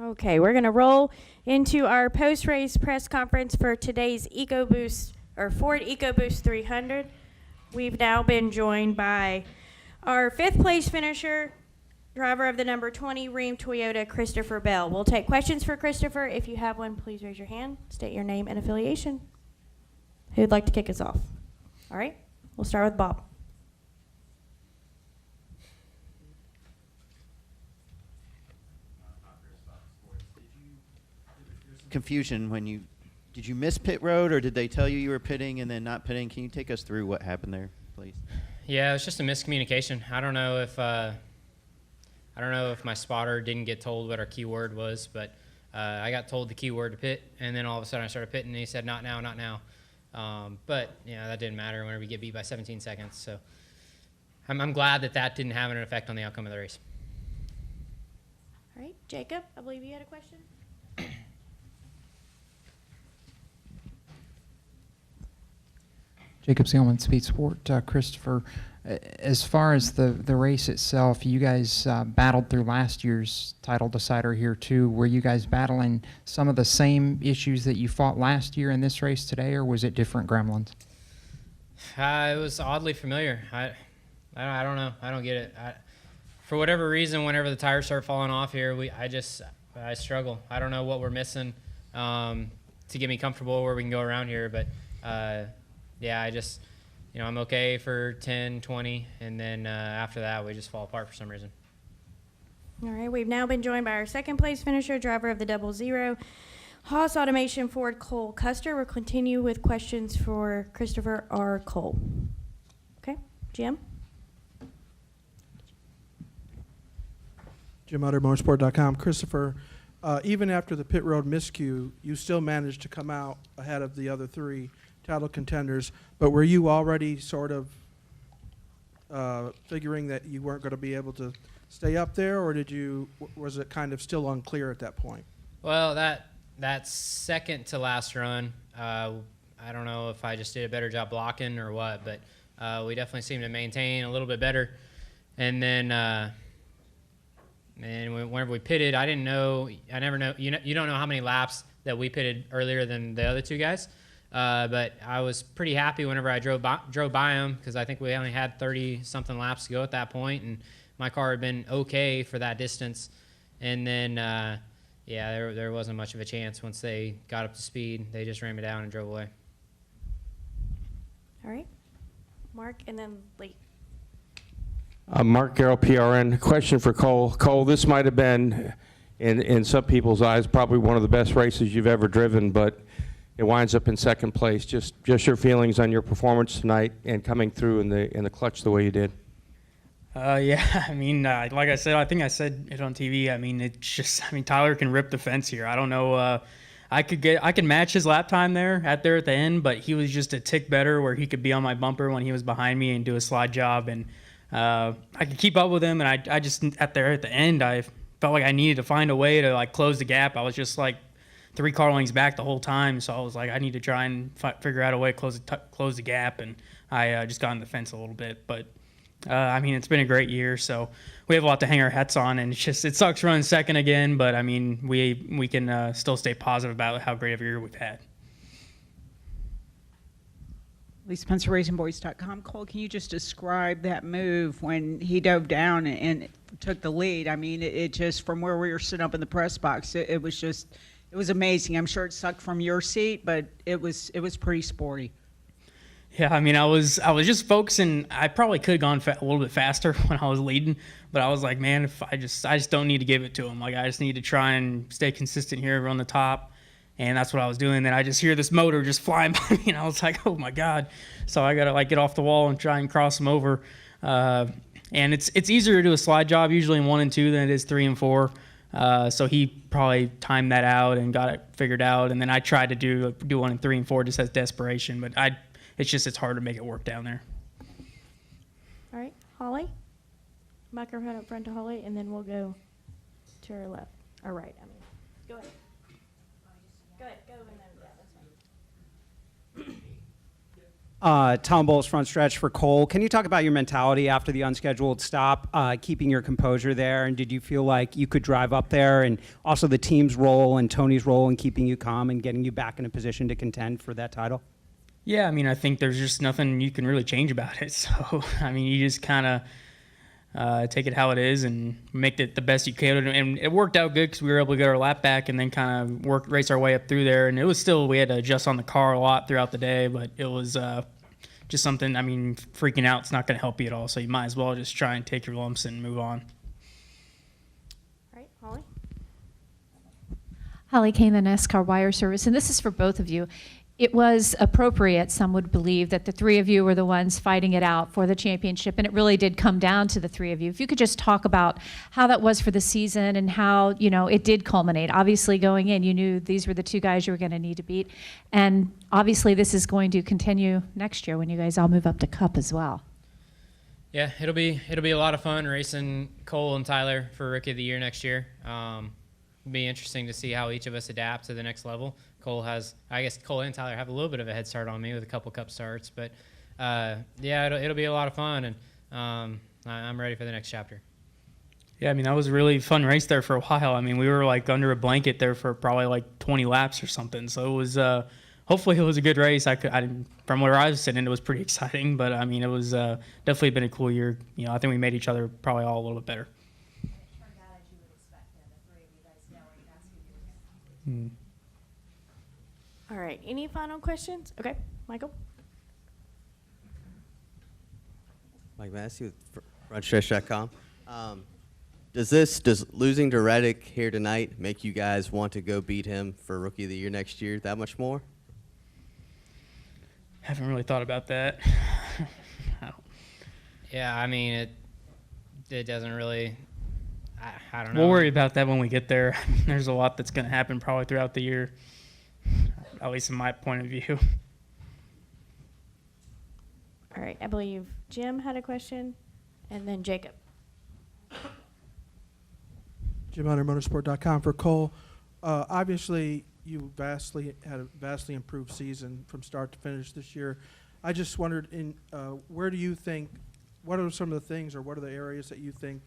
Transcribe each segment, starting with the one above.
Okay, we're going to roll into our post-race press conference for today's EcoBoost or Ford EcoBoost 300. We've now been joined by our fifth place finisher, driver of the number 20 Rheem Toyota, Christopher Bell. We'll take questions for Christopher. If you have one, please raise your hand, state your name and affiliation. Who'd like to kick us off? All right, we'll start with Bob. Confusion when did you miss pit road, or did they tell you were pitting and then not pitting? Can you take us through what happened there, please? Yeah, it was just a miscommunication. I don't know if my spotter didn't get told what our keyword was, but I got told the keyword to pit, and then all of a sudden I started pitting, and he said not now, not now. But yeah, that didn't matter whenever we get beat by 17 seconds. So I'm glad that didn't have an effect on the outcome of the race. All right, Jacob, I believe you had a question. Jacob Seelman, Speed Sport. Christopher, as far as the race itself, you guys battled through last year's title decider here too. Were you guys battling some of the same issues that you fought last year in this race today, or was it different gremlins? It was oddly familiar. I don't know. I don't get it. For whatever reason, whenever the tires start falling off here, I struggle. I don't know what we're missing to get me comfortable where we can go around here, but yeah, I'm okay for 10, 20, and then after that, we just fall apart for some reason. All right, we've now been joined by our second place finisher, driver of the 00, Haas Automation Ford Cole Custer. We'll continue with questions for Christopher R. Cole. Okay, Jim? Jim Utter, motorsport.com. Christopher, even after the pit road miscue, you still managed to come out ahead of the other three title contenders, but were you already sort of figuring that you weren't going to be able to stay up there, or was it kind of still unclear at that point? Well, that second to last run, I don't know if I just did a better job blocking or what, but we definitely seemed to maintain a little bit better. And then whenever we pitted, I never know. You don't know how many laps that we pitted earlier than the other two guys. But I was pretty happy whenever I drove by them, because I think we only had 30-something laps to go at that point, and my car had been okay for that distance. And then, there wasn't much of a chance once they got up to speed. They just ran me down and drove away. All right, Mark, and then Lee. Mark Garrell, PRN. Question for Cole. Cole, this might have been, in some people's eyes, probably one of the best races you've ever driven, but it winds up in second place. Just your feelings on your performance tonight and coming through in the clutch the way you did. Yeah, I mean, like I said, I think I said it on TV. I mean, Tyler can rip the fence here. I don't know. I could match his lap time there at the end, but he was just a tick better where he could be on my bumper when he was behind me and do a slide job, and I could keep up with him. And I just at the end, I felt like I needed to find a way to close the gap. I was just 3 car lengths back the whole time, so I was like, I need to try and figure out a way to close the gap, and I just got on the fence a little bit. But I mean, it's been a great year, so we have a lot to hang our hats on, and it sucks running second again, but I mean, we can still stay positive about how great of a year we've had. Lisa Spencer, RacingBoys.com. Cole, can you just describe that move when he dove down and took the lead? I mean, it just, from where we were sitting up in the press box, it was amazing. I'm sure it sucked from your seat, but it was pretty sporty. Yeah, I mean, I was just focusing. I probably could have gone a little bit faster when I was leading, but I was like, man, if I just don't need to give it to him. I just need to try and stay consistent here, run the top, and that's what I was doing. Then I just hear this motor just flying by me, and I was like, oh my god! So I gotta get off the wall and try and cross him over. And it's easier to do a slide job usually in 1 and 2 than it is 3 and 4. So he probably timed that out and got it figured out. And then I tried to do 1 and 3 and 4 just as desperation, but it's hard to make it work down there. All right, Holly. Microphone up front to Holly, and then we'll go to our left, or right. I mean, go ahead. Go ahead, go, and then yeah, that's fine. Tom Bowles, front stretch for Cole. Can you talk about your mentality after the unscheduled stop, keeping your composure there? And did you feel like you could drive up there? And also the team's role and Tony's role in keeping you calm and getting you back in a position to contend for that title? Yeah, I mean, I think there's just nothing you can really change about it. So, I mean, you just kind of take it how it is and make it the best you can. And it worked out good because we were able to get our lap back and then kind of race our way up through there. And it was still, we had to adjust on the car a lot throughout the day, but it was just something, I mean, freaking out is not going to help you at all. So you might as well just try and take your lumps and move on. All right, Holly. Holly Kane, the NASCAR Wire Service, and this is for both of you. It was appropriate, some would believe, that the three of you were the ones fighting it out for the championship, and it really did come down to the three of you. If you could just talk about how that was for the season and how, you know, it did culminate. Obviously, going in, you knew these were the two guys you were going to need to beat, and obviously this is going to continue next year when you guys all move up to Cup as well. Yeah, it'll be a lot of fun racing Cole and Tyler for Rookie of the Year next year. It'll be interesting to see how each of us adapt to the next level. Cole and Tyler have a little bit of a head start on me with a couple Cup starts, but yeah, it'll be a lot of fun, and I'm ready for the next chapter. Yeah, I mean, that was a really fun race there for a while. I mean, we were like under a blanket there for probably like 20 laps or something. So it was, hopefully it was a good race. From where I was sitting, it was pretty exciting, but I mean, it was definitely been a cool year. You know, I think we made each other probably all a little bit better. And it turned out as you would expect, the three of you guys knowing that's who you were. All right, any final questions? Okay, Michael. Mike Massey with FrontStretch.com. Does losing to Reddick here tonight make you guys want to go beat him for Rookie of the Year next year that much more? Haven't really thought about that. Yeah, I mean, it doesn't really, I don't know. We'll worry about that when we get there. There's a lot that's going to happen probably throughout the year, at least in my point of view. All right, I believe Jim had a question, and then Jacob. Jim Hunter, motorsport.com for Cole. Obviously, you had a vastly improved season from start to finish this year. I just wondered, where do you think, what are some of the things or what are the areas that you think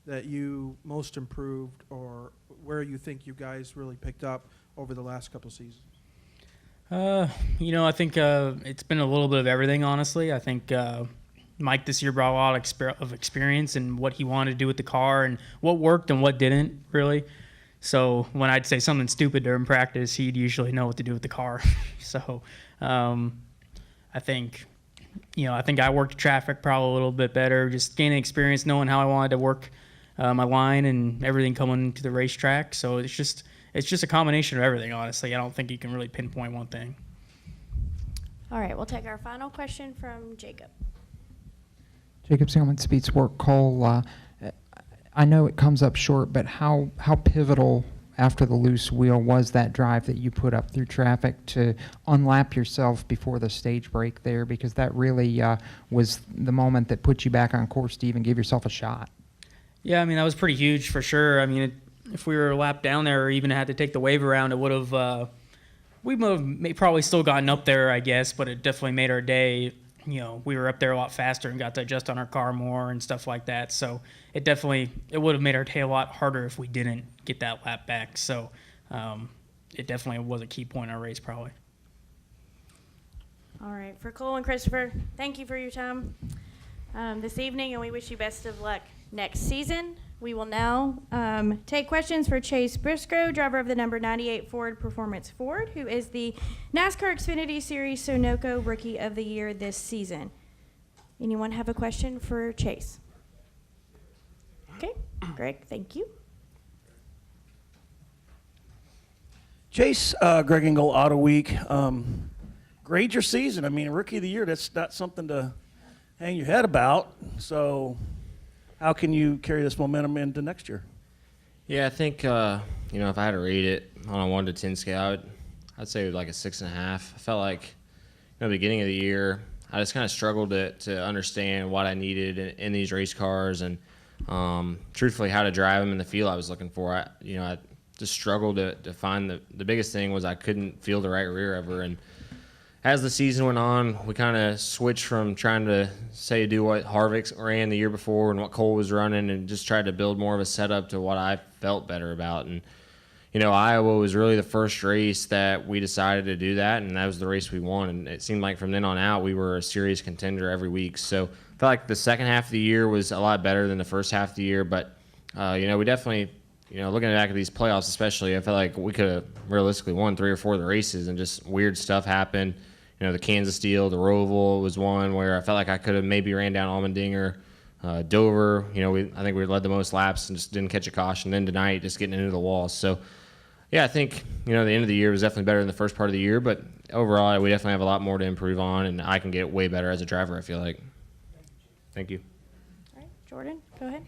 that you most improved, or where you think you guys really picked up over the last couple of seasons? You know, I think it's been a little bit of everything, honestly. I think Mike this year brought a lot of experience in what he wanted to do with the car and what worked and what didn't, really. So when I'd say something stupid during practice, he'd usually know what to do with the car. So I think I worked traffic probably a little bit better, just gaining experience, knowing how I wanted to work my line and everything coming to the racetrack. So it's just a combination of everything, honestly. I don't think you can really pinpoint one thing. All right, we'll take our final question from Jacob. Jacob Seelman, Speeds Work. Cole, I know it comes up short, but how pivotal after the loose wheel was that drive that you put up through traffic to unlap yourself before the stage break there? Because that really was the moment that put you back on course to even give yourself a shot. Yeah, I mean, that was pretty huge for sure. I mean, if we were a lap down there or even had to take the wave around, it would have we would have probably still gotten up there, I guess, but it definitely made our day. You know, we were up there a lot faster and got to adjust on our car more and stuff like that. So it would have made our day a lot harder if we didn't get that lap back. So it definitely was a key point in our race, probably. All right, for Cole and Christopher, thank you for your time this evening, and we wish you best of luck next season. We will now take questions for Chase Briscoe, driver of the number 98 Ford Performance Ford, who is the NASCAR Xfinity Series Sunoco Rookie of the Year this season. Anyone have a question for Chase? Okay, Greg, thank you. Chase, Greg Engel, Auto Week. Grade your season. I mean, Rookie of the Year, that's not something to hang your head about. So how can you carry this momentum into next year? Yeah, I think, if I had to rate it on a 1 to 10 scale, I'd say like a 6.5. I felt like, beginning of the year, I just kind of struggled to understand what I needed in these race cars and, truthfully, how to drive them in the feel I was looking for. I just struggled to find the biggest thing was I couldn't feel the right rear ever. And as the season went on, we kind of switched from trying to do what Harvick ran the year before and what Cole was running, and just tried to build more of a setup to what I felt better about. And Iowa was really the first race that we decided to do that, and that was the race we won. And it seemed like from then on out, we were a serious contender every week. So I felt like the second half of the year was a lot better than the first half of the year. But, we definitely, looking back at these playoffs especially, I felt like we could have realistically won 3 or 4 of the races, and just weird stuff happened. The Kansas deal, the Roval was one where I felt like I could have maybe ran down Allmendinger. Dover, I think we led the most laps and just didn't catch a caution. Then tonight, just getting into the wall. So, yeah, I think, the end of the year was definitely better than the first part of the year, but overall, we definitely have a lot more to improve on, and I can get way better as a driver, I feel like. Thank you. All right, Jordan, go ahead.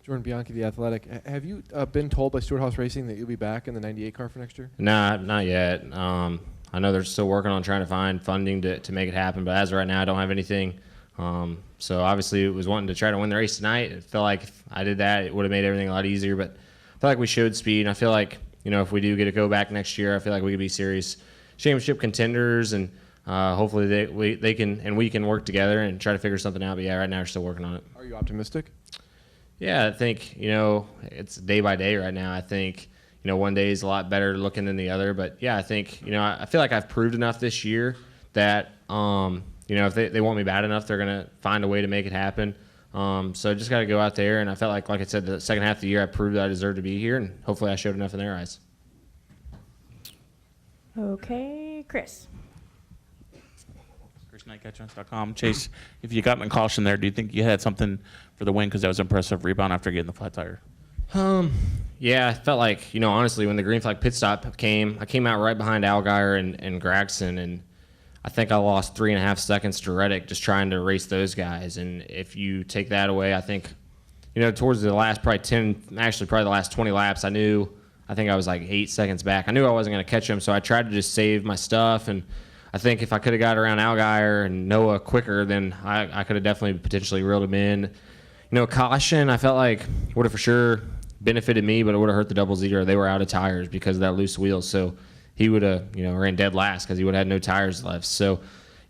Jordan Bianchi, The Athletic. Have you been told by Stewart House Racing that you'll be back in the 98 car for next year? Nah, not yet. I know they're still working on trying to find funding to make it happen, but as of right now, I don't have anything. So obviously, it was wanting to try to win the race tonight. It felt like if I did that, it would have made everything a lot easier, but I feel like we showed speed, and I feel like, if we do get to go back next year, I feel like we could be serious championship contenders, and hopefully they can and we can work together and try to figure something out. But yeah, right now we're still working on it. Are you optimistic? Yeah, I think, it's day by day right now. I think, one day is a lot better looking than the other. But yeah, I think, I feel like I've proved enough this year that, if they want me bad enough, they're going to find a way to make it happen. So I just got to go out there, and I felt like I said, the second half of the year, I proved that I deserved to be here, and hopefully I showed enough in their eyes. Okay, Chris. ChrisKnightCatchons.com. Chase, if you got in caution there, do you think you had something for the win? Because that was impressive rebound after getting the flat tire. Yeah, I felt like, honestly, when the green flag pit stop came, I came out right behind Allgaier and Gragson, and I think I lost 3.5 seconds to Reddick just trying to race those guys. And if you take that away, I think, towards the last probably the last 20 laps, I think I was like 8 seconds back. I knew I wasn't going to catch him, so I tried to just save my stuff. And I think if I could have got around Allgaier and Noah quicker, then I could have definitely potentially reeled him in. Caution, I felt like would have for sure benefited me, but it would have hurt the double zero. They were out of tires because of that loose wheel. So he would have, ran dead last because he would have had no tires left. So,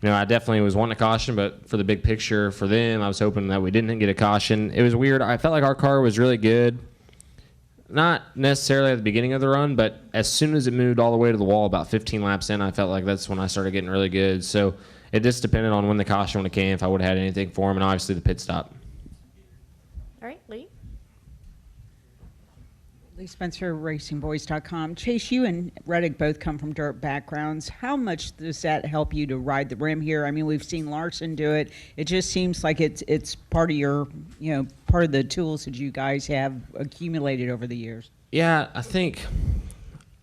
I definitely was wanting a caution, but for the big picture for them, I was hoping that we didn't get a caution. It was weird. I felt like our car was really good. Not necessarily at the beginning of the run, but as soon as it moved all the way to the wall, about 15 laps in, I felt like that's when I started getting really good. So it just depended on when the caution would have came, if I would have had anything for him, and obviously the pit stop. All right, Lee. Lee Spencer, RacingBoys.com. Chase, you and Reddick both come from dirt backgrounds. How much does that help you to ride the rim here? I mean, we've seen Larson do it. It just seems like it's part of your, part of the tools that you guys have accumulated over the years. Yeah, I think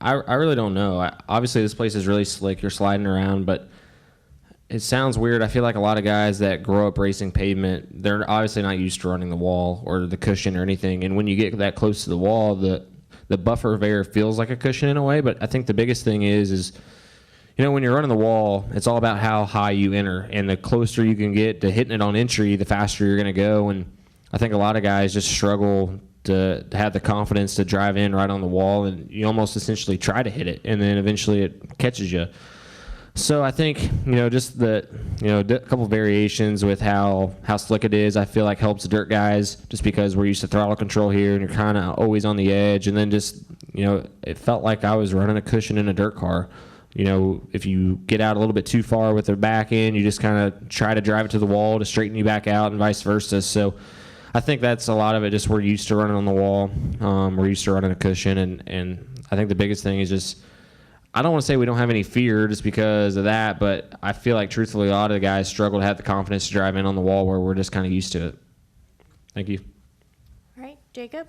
I really don't know. Obviously, this place is really slick. You're sliding around, but it sounds weird. I feel like a lot of guys that grow up racing pavement, they're obviously not used to running the wall or the cushion or anything. And when you get that close to the wall, the buffer of air feels like a cushion in a way. But I think the biggest thing is when you're running the wall, it's all about how high you enter. And the closer you can get to hitting it on entry, the faster you're going to go. And I think a lot of guys just struggle to have the confidence to drive in right on the wall. And you almost essentially try to hit it, and then eventually it catches you. So I think, just a couple variations with how slick it is, I feel like helps the dirt guys just because we're used to throttle control here and you're kind of always on the edge. And then just, it felt like I was running a cushion in a dirt car. If you get out a little bit too far with the back end, you just kind of try to drive it to the wall to straighten you back out and vice versa. So I think that's a lot of it. Just we're used to running on the wall. We're used to running a cushion. And I think the biggest thing is just, I don't want to say we don't have any fear just because of that, but I feel like truthfully a lot of the guys struggle to have the confidence to drive in on the wall where we're just kind of used to it. Thank you. All right, Jacob.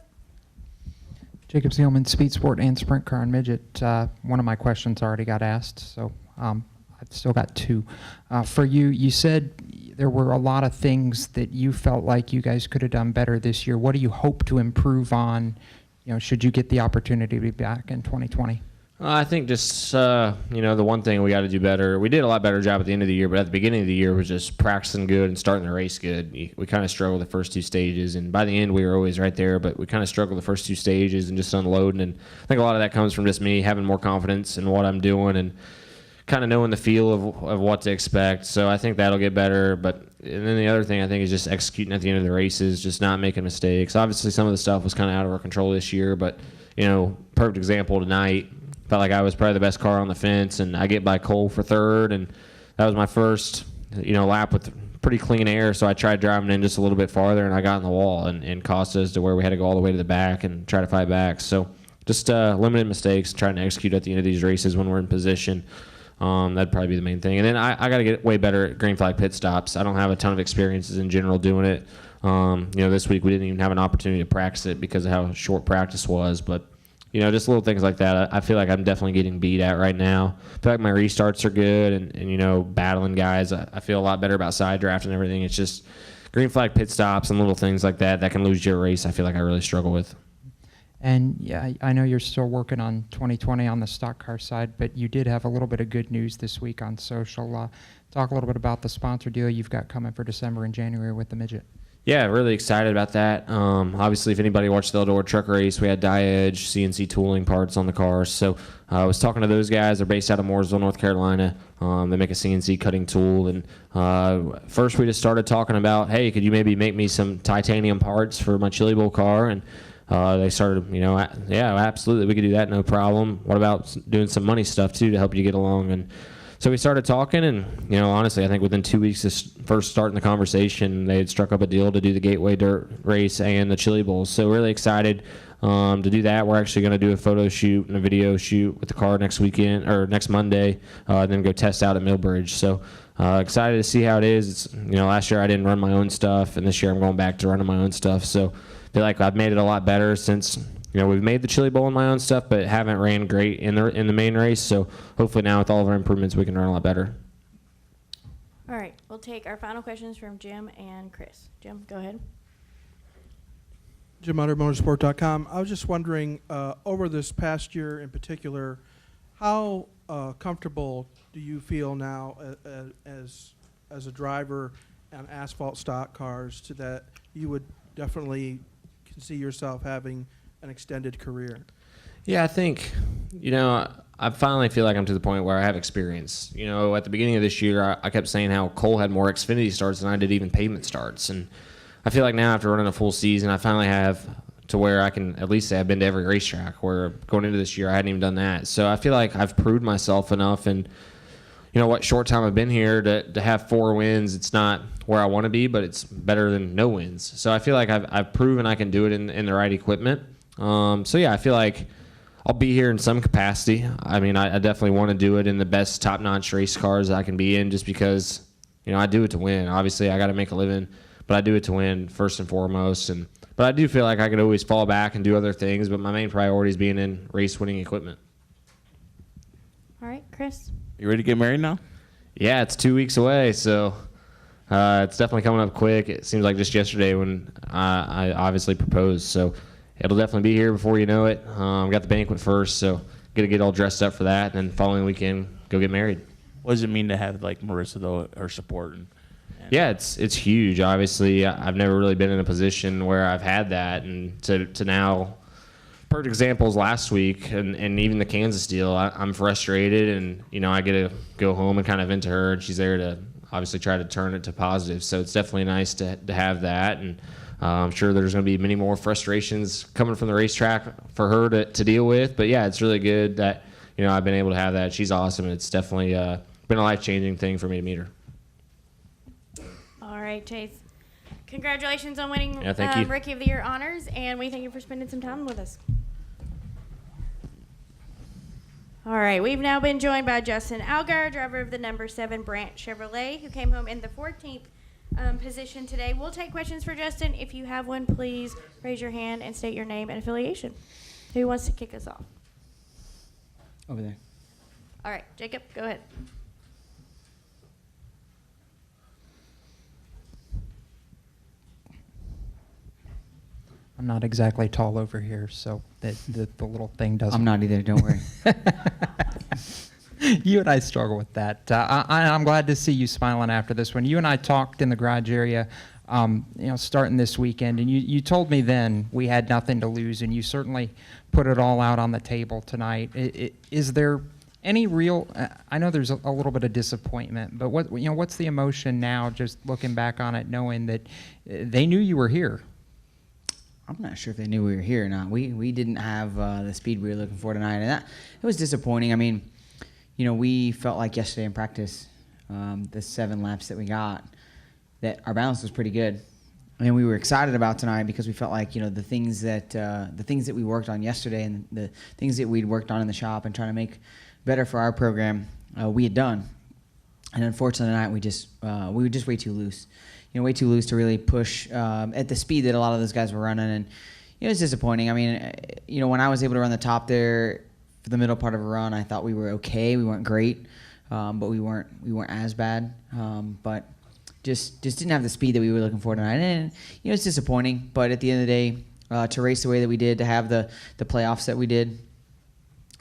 Jacob Zielman, Speed Sport and Sprint Car and Midget. One of my questions already got asked, so I've still got 2. For you, you said there were a lot of things that you felt like you guys could have done better this year. What do you hope to improve on, should you get the opportunity to be back in 2020? I think just, the one thing we got to do better. We did a lot better job at the end of the year, but at the beginning of the year was just practicing good and starting the race good. We kind of struggled the first 2 stages, and by the end we were always right there, but we kind of struggled the first 2 stages and just unloading. And I think a lot of that comes from just me having more confidence in what I'm doing and kind of knowing the feel of what to expect. So I think that'll get better. But and then the other thing I think is just executing at the end of the races, just not making mistakes. Obviously, some of the stuff was kind of out of our control this year, but perfect example tonight. Felt like I was probably the best car on the fence, and I get by Cole for third, and that was my first lap with pretty clean air. So I tried driving in just a little bit farther, and I got in the wall and cost us to where we had to go all the way to the back and try to fight back. So just limited mistakes, trying to execute at the end of these races when we're in position. That'd probably be the main thing. And then I got to get way better at green flag pit stops. I don't have a ton of experiences in general doing it. This week we didn't even have an opportunity to practice it because of how short practice was. But, just little things like that. I feel like I'm definitely getting beat at right now. I feel like my restarts are good and battling guys. I feel a lot better about side draft and everything. It's just green flag pit stops and little things like that can lose you a race. I feel like I really struggle with. And yeah, I know you're still working on 2020 on the stock car side, but you did have a little bit of good news this week on social. Talk a little bit about the sponsor deal you've got coming for December and January with the Midget. Yeah, really excited about that. Obviously, if anybody watched the Eldor truck race, we had Die-Edge, CNC tooling parts on the cars. So I was talking to those guys. They're based out of Mooresville, North Carolina. They make a CNC cutting tool. And first we just started talking about, hey, could you maybe make me some titanium parts for my Chili Bowl car? And they started, yeah, absolutely, we could do that, no problem. What about doing some money stuff, too, to help you get along? And so we started talking, and, honestly, I think within 2 weeks of first starting the conversation, they had struck up a deal to do the Gateway Dirt Race and the Chili Bowl. So really excited to do that. We're actually going to do a photo shoot and a video shoot with the car next weekend, or next Monday, and then go test out at Millbridge. So excited to see how it is. It's, last year I didn't run my own stuff, and this year I'm going back to running my own stuff. So I feel like I've made it a lot better since we've made the Chili Bowl in my own stuff, but haven't ran great in the main race. So hopefully now with all of our improvements, we can run a lot better. All right, we'll take our final questions from Jim and Chris. Jim, go ahead. Jim Hunter, motorsport.com. I was just wondering, over this past year in particular, how comfortable do you feel now as a driver on asphalt stock cars to that you would definitely can see yourself having an extended career? Yeah, I think, I finally feel like I'm to the point where I have experience. At the beginning of this year, I kept saying how Cole had more Xfinity starts than I did even pavement starts. And I feel like now after running a full season, I finally have to where I can at least say I've been to every racetrack, where going into this year, I hadn't even done that. So I feel like I've proved myself enough, and what short time I've been here to have 4 wins. It's not where I want to be, but it's better than no wins. So I feel like I've proven I can do it in the right equipment. So yeah, I feel like I'll be here in some capacity. I mean, I definitely want to do it in the best top-notch race cars I can be in, just because, I do it to win. Obviously, I got to make a living, but I do it to win first and foremost. But I do feel like I could always fall back and do other things, but my main priority is being in race-winning equipment. All right, Chris. You ready to get married now? Yeah, it's 2 weeks away, so it's definitely coming up quick. It seems like just yesterday when I obviously proposed, so it'll definitely be here before you know it. Got the banquet first, so got to get all dressed up for that, and then following weekend, go get married. What does it mean to have Marissa though, her support? Yeah, it's huge. Obviously, I've never really been in a position where I've had that, and to now. Perfect examples last week, and even the Kansas deal. I'm frustrated, and I get to go home and kind of vent to her, and she's there to obviously try to turn it to positive. So it's definitely nice to have that, and I'm sure there's going to be many more frustrations coming from the racetrack for her to deal with. But yeah, it's really good that I've been able to have that. She's awesome, and it's definitely been a life-changing thing for me to meet her. All right, Chase. Congratulations on winning thank you. Rookie of the Year honors, and we thank you for spending some time with us. All right, we've now been joined by Justin Allgaier, driver of the number 7 BRANDT Chevrolet, who came home in the 14th position today. We'll take questions for Justin. If you have one, please raise your hand and state your name and affiliation. Who wants to kick us off? Over there. All right, Jacob, go ahead. I'm not exactly tall over here, so the little thing doesn't. I'm not either, don't worry. You and I struggle with that. I'm glad to see you smiling after this one. You and I talked in the garage area, starting this weekend, and you told me then we had nothing to lose, and you certainly put it all out on the table tonight. Is there Any real? I know there's a little bit of disappointment, but what's the emotion now? Just looking back on it, knowing that they knew you were here. I'm not sure if they knew we were here or not. We didn't have the speed we were looking for tonight, and it was disappointing. I mean, we felt like yesterday in practice, the 7 laps that we got, that our balance was pretty good, and we were excited about tonight because we felt like the things that we worked on yesterday and the things that we'd worked on in the shop and trying to make better for our program, we had done. And unfortunately tonight we were just way too loose. Way too loose to really push at the speed that a lot of those guys were running, and it was disappointing. I mean, when I was able to run the top there for the middle part of a run, I thought we were okay. We weren't great, but we weren't as bad. But just didn't have the speed that we were looking for tonight, and it's disappointing. But at the end of the day, to race the way that we did, to have the playoffs that we did,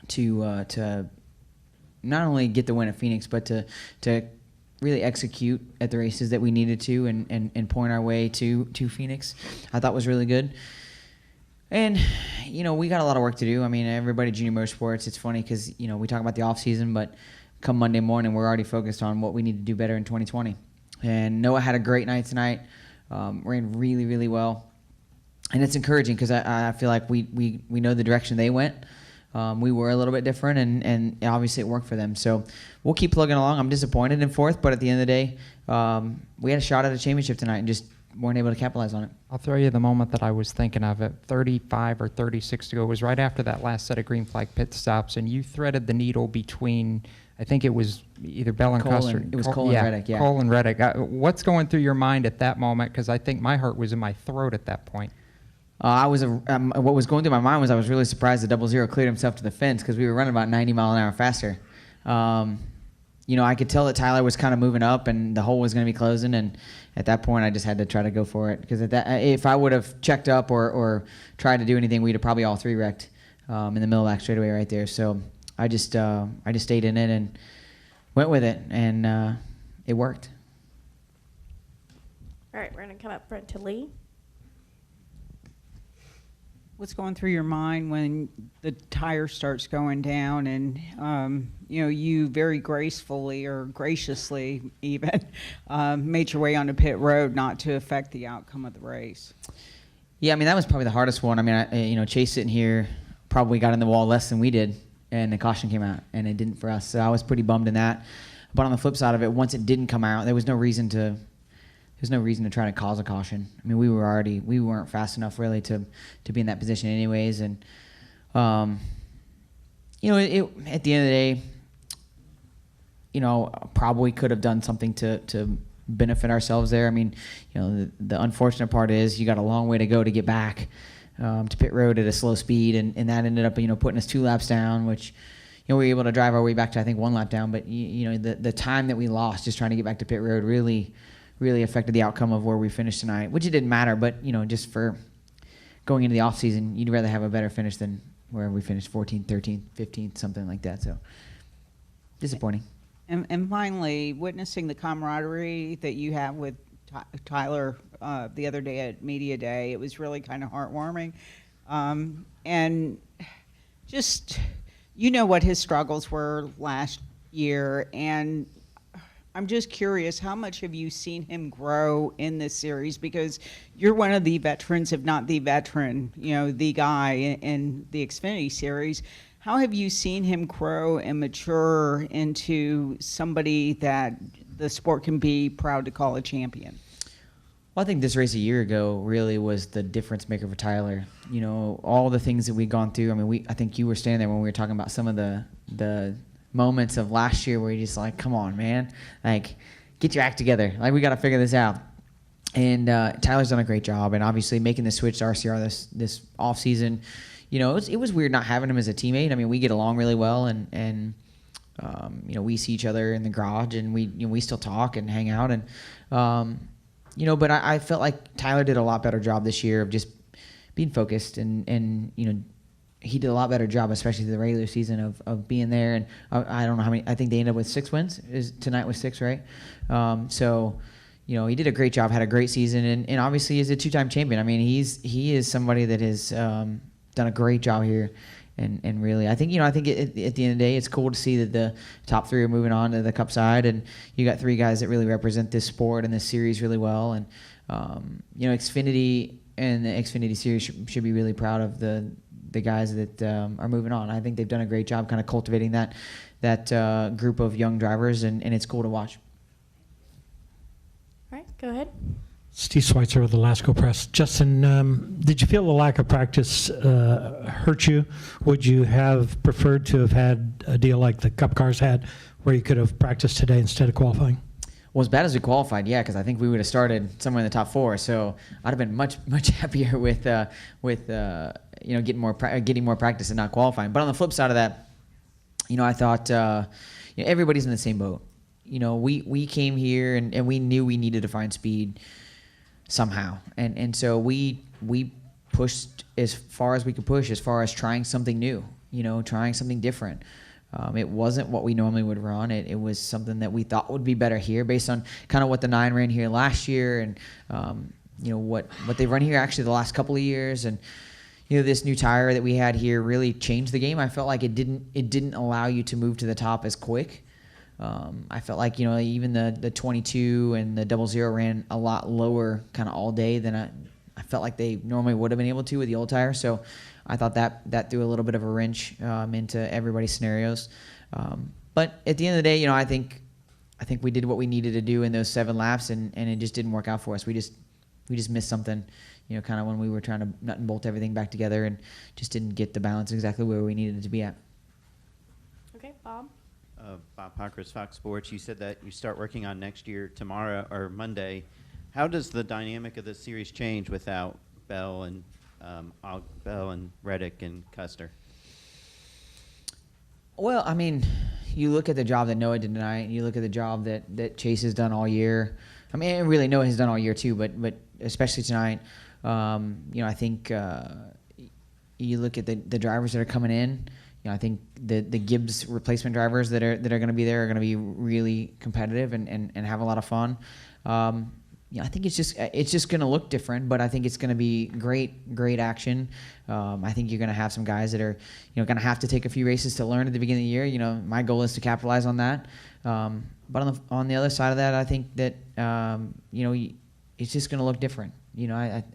to not only get the win at Phoenix, but to really execute at the races that we needed to and point our way to Phoenix, I thought was really good. And, we got a lot of work to do. I mean, everybody at Junior Motorsports, it's funny because, we talk about the off season, but come Monday morning, we're already focused on what we need to do better in 2020. And Noah had a great night tonight, ran really, really well. And it's encouraging because I feel like we know the direction they went. We were a little bit different, and obviously it worked for them. So we'll keep plugging along. I'm disappointed in 4th, but at the end of the day, we had a shot at a championship tonight and just weren't able to capitalize on it. I'll throw you the moment that I was thinking of it. 35 or 36 to go. It was right after that last set of green flag pit stops, and you threaded the needle between, I think it was either Bell and Custer. It was Cole and Reddick, yeah. Cole and Reddick. What's going through your mind at that moment? Because I think my heart was in my throat at that point. What was going through my mind was I was really surprised that 00 cleared himself to the fence because we were running about 90 mile an hour faster. I could tell that Tyler was kind of moving up and the hole was going to be closing, and at that point I just had to try to go for it because if I would have checked up or tried to do anything, we'd have probably all 3 wrecked in the middle of that straightaway right there. So I just stayed in it and went with it, and it worked. All right, we're going to come up front to Lee. What's going through your mind when the tire starts going down and, you very gracefully or graciously even made your way onto pit road not to affect the outcome of the race? Yeah, I mean, that was probably the hardest one. I mean, Chase sitting here probably got in the wall less than we did, and the caution came out, and it didn't for us. So I was pretty bummed in that. But on the flip side of it, once it didn't come out, there was no reason to try to cause a caution. I mean, we weren't fast enough really to be in that position anyways. And, at the end of the day, probably could have done something to benefit ourselves there. I mean, the unfortunate part is you got a long way to go to get back to pit road at a slow speed. And that ended up, putting us 2 laps down, which, we were able to drive our way back to, I think, 1 lap down. But, the time that we lost just trying to get back to pit road really affected the outcome of where we finished tonight, which it didn't matter. But, just for going into the off season, you'd rather have a better finish than where we finished 14th, 13th, 15th, something like that. So disappointing. And finally, witnessing the camaraderie that you have with Tyler the other day at Media Day, it was really kind of heartwarming. And just, what his struggles were last year, and I'm just curious, how much have you seen him grow in this series? Because you're one of the veterans, if not the veteran, the guy in the Xfinity series. How have you seen him grow and mature into somebody that the sport can be proud to call a champion? Well, I think this race a year ago really was the difference maker for Tyler. All the things that we'd gone through. I mean, I think you were standing there when we were talking about some of the moments of last year where you're just like, come on, man, like, get your act together. Like, we got to figure this out. And Tyler's done a great job, and obviously making the switch to RCR this off season. It was weird not having him as a teammate. I mean, we get along really well, and we see each other in the garage, and we still talk and hang out, and but I felt like Tyler did a lot better job this year of just being focused, and he did a lot better job, especially through the regular season, of being there. And I don't know how many. I think they ended up with 6 wins. Tonight was 6, right? So, he did a great job, had a great season, and obviously is a 2-time champion. I mean, he is somebody that has done a great job here, And really, I think at the end of the day, it's cool to see that the top three are moving on to the Cup side, and you got three guys that really represent this sport and this series really well. And Xfinity and the Xfinity series should be really proud of the guys that are moving on. I think they've done a great job kind of cultivating that group of young drivers, and it's cool to watch. All right, go ahead. Steve Schweitzer with the Lasco Press. Justin, did you feel the lack of practice hurt you? Would you have preferred to have had a deal like the Cup cars had, where you could have practiced today instead of qualifying? Well, as bad as we qualified, yeah, because I think we would have started somewhere in the top four. So I'd have been much happier with getting more practice and not qualifying. But on the flip side of that, I thought everybody's in the same boat. We came here and we knew we needed to find speed somehow, and so we pushed as far as we could push, as far as trying something new, trying something different. It wasn't what we normally would run. It was something that we thought would be better here, based on kind of what the 9 ran here last year, and what they've run here actually the last couple of years. And this new tire that we had here really changed the game. I felt like it didn't allow you to move to the top as quick. I felt like even the 22 and the 00 ran a lot lower kind of all day than I felt like they normally would have been able to with the old tire. So I thought that threw a little bit of a wrench into everybody's scenarios. But at the end of the day, I think we did what we needed to do in those 7 laps, and it just didn't work out for us. We just missed something, kind of when we were trying to nut and bolt everything back together, and just didn't get the balance exactly where we needed it to be at. Okay, Bob. Bob Pockris, Fox Sports. You said that you start working on next year tomorrow or Monday. How does the dynamic of this series change without Bell and Reddick and Custer? Well, I mean, you look at the job that Noah did tonight, and you look at the job that Chase has done all year. I mean, really Noah has done all year too, but especially tonight. I think you look at the drivers that are coming in. I think the Gibbs replacement drivers that are going to be there are going to be really competitive and have a lot of fun. I think it's just going to look different, but I think it's going to be great action. I think you're going to have some guys that are going to have to take a few races to learn at the beginning of the year. My goal is to capitalize on that. But on the other side of that, I think that it's just going to look different.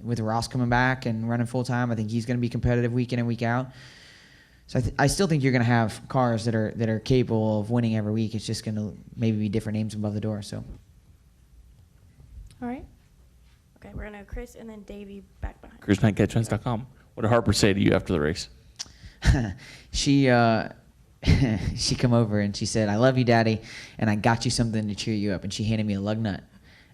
With Ross coming back and running full time, I think he's going to be competitive week in and week out. So I still think you're going to have cars that are capable of winning every week. It's just going to maybe be different names above the door. So. All right. Okay, we're going to go Chris and then Davey back behind. ChrisKnightCatchfence.com. What did Harper say to you after the race? She come over and she said, "I love you, Daddy, and I got you something to cheer you up." And she handed me a lug nut,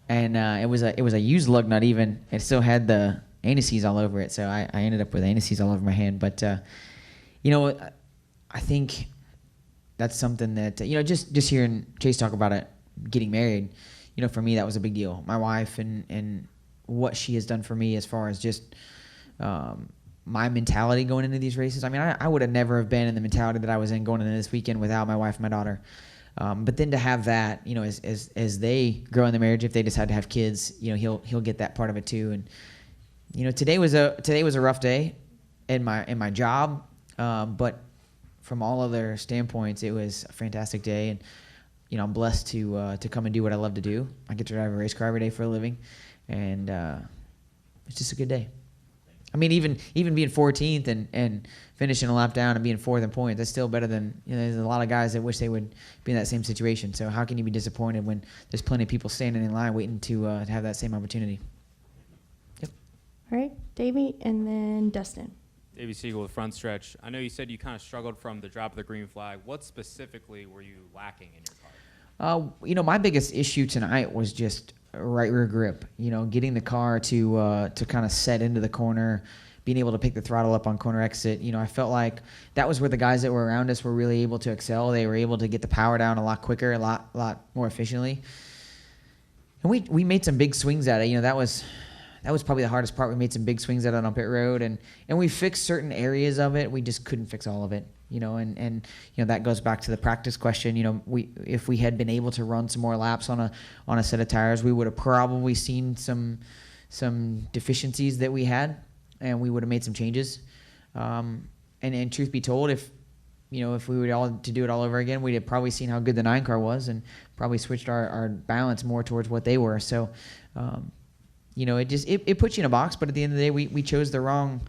and it was a used lug nut. Even it still had the anuses all over it. So I ended up with anuses all over my hand. But I think that's something that just hearing Chase talk about it, getting married. For me, that was a big deal. My wife and what she has done for me as far as just my mentality going into these races. I mean, I would have never have been in the mentality that I was in going into this weekend without my wife and my daughter. But then to have that, as they grow in the marriage, if they decide to have kids, he'll get that part of it too. And today was a rough day in my job, but from all other standpoints, it was a fantastic day. And I'm blessed to come and do what I love to do. I get to drive a race car every day for a living, and it's just a good day. I mean, even being 14th and finishing a lap down and being 4th in points, that's still better than there's a lot of guys that wish they would be in that same situation. So how can you be disappointed when there's plenty of people standing in line waiting to have that same opportunity? Yep. All right, Davey and then Dustin. Davey Siegel with Front Stretch. I know you said you kind of struggled from the drop of the green flag. What specifically were you lacking in your car? My biggest issue tonight was just right rear grip. Getting the car to kind of set into the corner, being able to pick the throttle up on corner exit. I felt like that was where the guys that were around us were really able to excel. They were able to get the power down a lot quicker, a lot more efficiently. And we made some big swings at it. That was probably the hardest part. We made some big swings at it on pit road, and we fixed certain areas of it. We just couldn't fix all of it. And that goes back to the practice question. If we had been able to run some more laps on a set of tires, we would have probably seen some deficiencies that we had, and we would have made some changes. and truth be told, if we were all to do it all over again, we'd have probably seen how good the 9 car was and probably switched our balance more towards what they were. So, it puts you in a box. But at the end of the day, we chose the wrong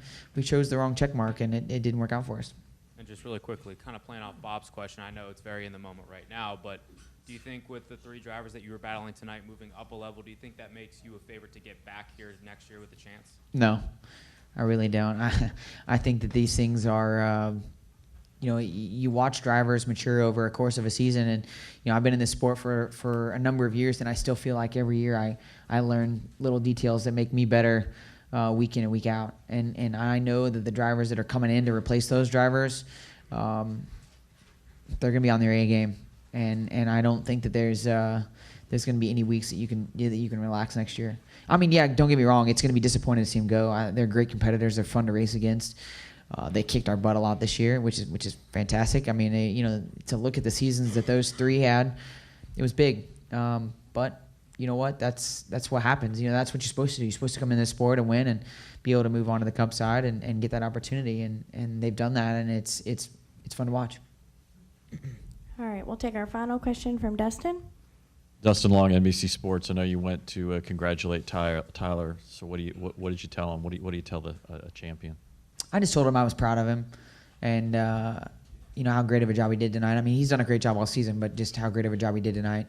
check mark, and it didn't work out for us. And just really quickly, kind of playing off Bob's question, I know it's very in the moment right now, but do you think with the 3 drivers that you were battling tonight moving up a level, do you think that makes you a favorite to get back here next year with a chance? No, I really don't. I think that these things are, you watch drivers mature over a course of a season, and I've been in this sport for a number of years, and I still feel like every year I learn little details that make me better week in and week out. And I know that the drivers that are coming in to replace those drivers, they're going to be on their A game. And I don't think that there's going to be any weeks that you can relax next year. I mean, yeah, don't get me wrong. It's going to be disappointing to see them go. They're great competitors. They're fun to race against. They kicked our butt a lot this year, which is fantastic. I mean, to look at the seasons that those 3 had, it was big. But you know what? That's what happens. That's what you're supposed to do. You're supposed to come in this sport and win and be able to move on to the Cup side and get that opportunity. And they've done that, and it's fun to watch. All right, we'll take our final question from Dustin. Dustin Long, NBC Sports. I know you went to congratulate Tyler. So what did you tell him? What do you tell a champion? I just told him I was proud of him, and how great of a job he did tonight. I mean, he's done a great job all season, but just how great of a job he did tonight,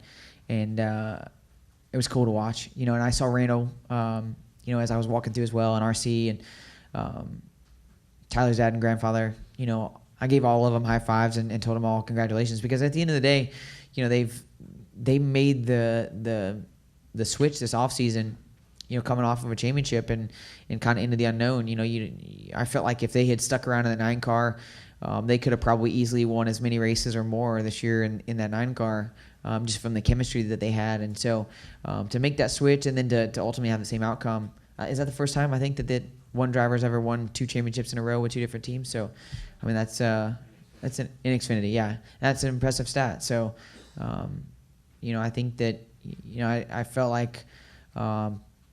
and it was cool to watch. And I saw Randall, as I was walking through as well, and RC and Tyler's dad and grandfather. I gave all of them high fives and told them all congratulations, because at the end of the day, they made the switch this offseason, coming off of a championship and kind of into the unknown. I felt like if they had stuck around in the 9 car, they could have probably easily won as many races or more this year in that 9 car, just from the chemistry that they had. And so to make that switch and then to ultimately have the same outcome, is that the first time I think that one driver's ever won 2 championships in a row with 2 different teams? So, I mean, that's in Xfinity, yeah. That's an impressive stat. So, I think that, I felt like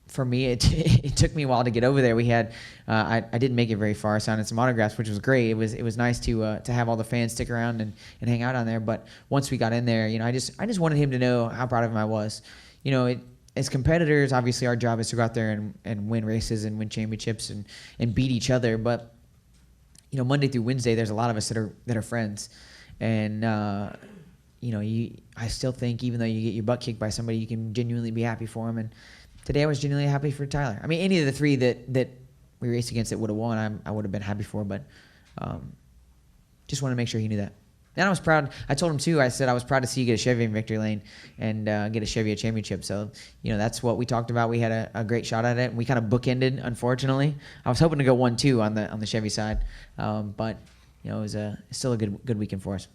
for me, it took me a while to get over there. We had, I didn't make it very far. I signed some autographs, which was great. It was nice to have all the fans stick around and hang out on there. But once we got in there, I just wanted him to know how proud of him I was. As competitors, obviously our job is to go out there and win races and win championships and beat each other. But Monday through Wednesday, there's a lot of us that are friends, and I still think even though you get your butt kicked by somebody, you can genuinely be happy for them. And today I was genuinely happy for Tyler. I mean, any of the 3 that we raced against that would have won, I would have been happy for. But just want to make sure he knew that. And I was proud. I told him too. I said I was proud to see you get a Chevy in victory lane and get a Chevy a championship. So that's what we talked about. We had a great shot at it. We kind of bookended. Unfortunately, I was hoping to go 1-2 on the Chevy side, but it was still a good weekend for us.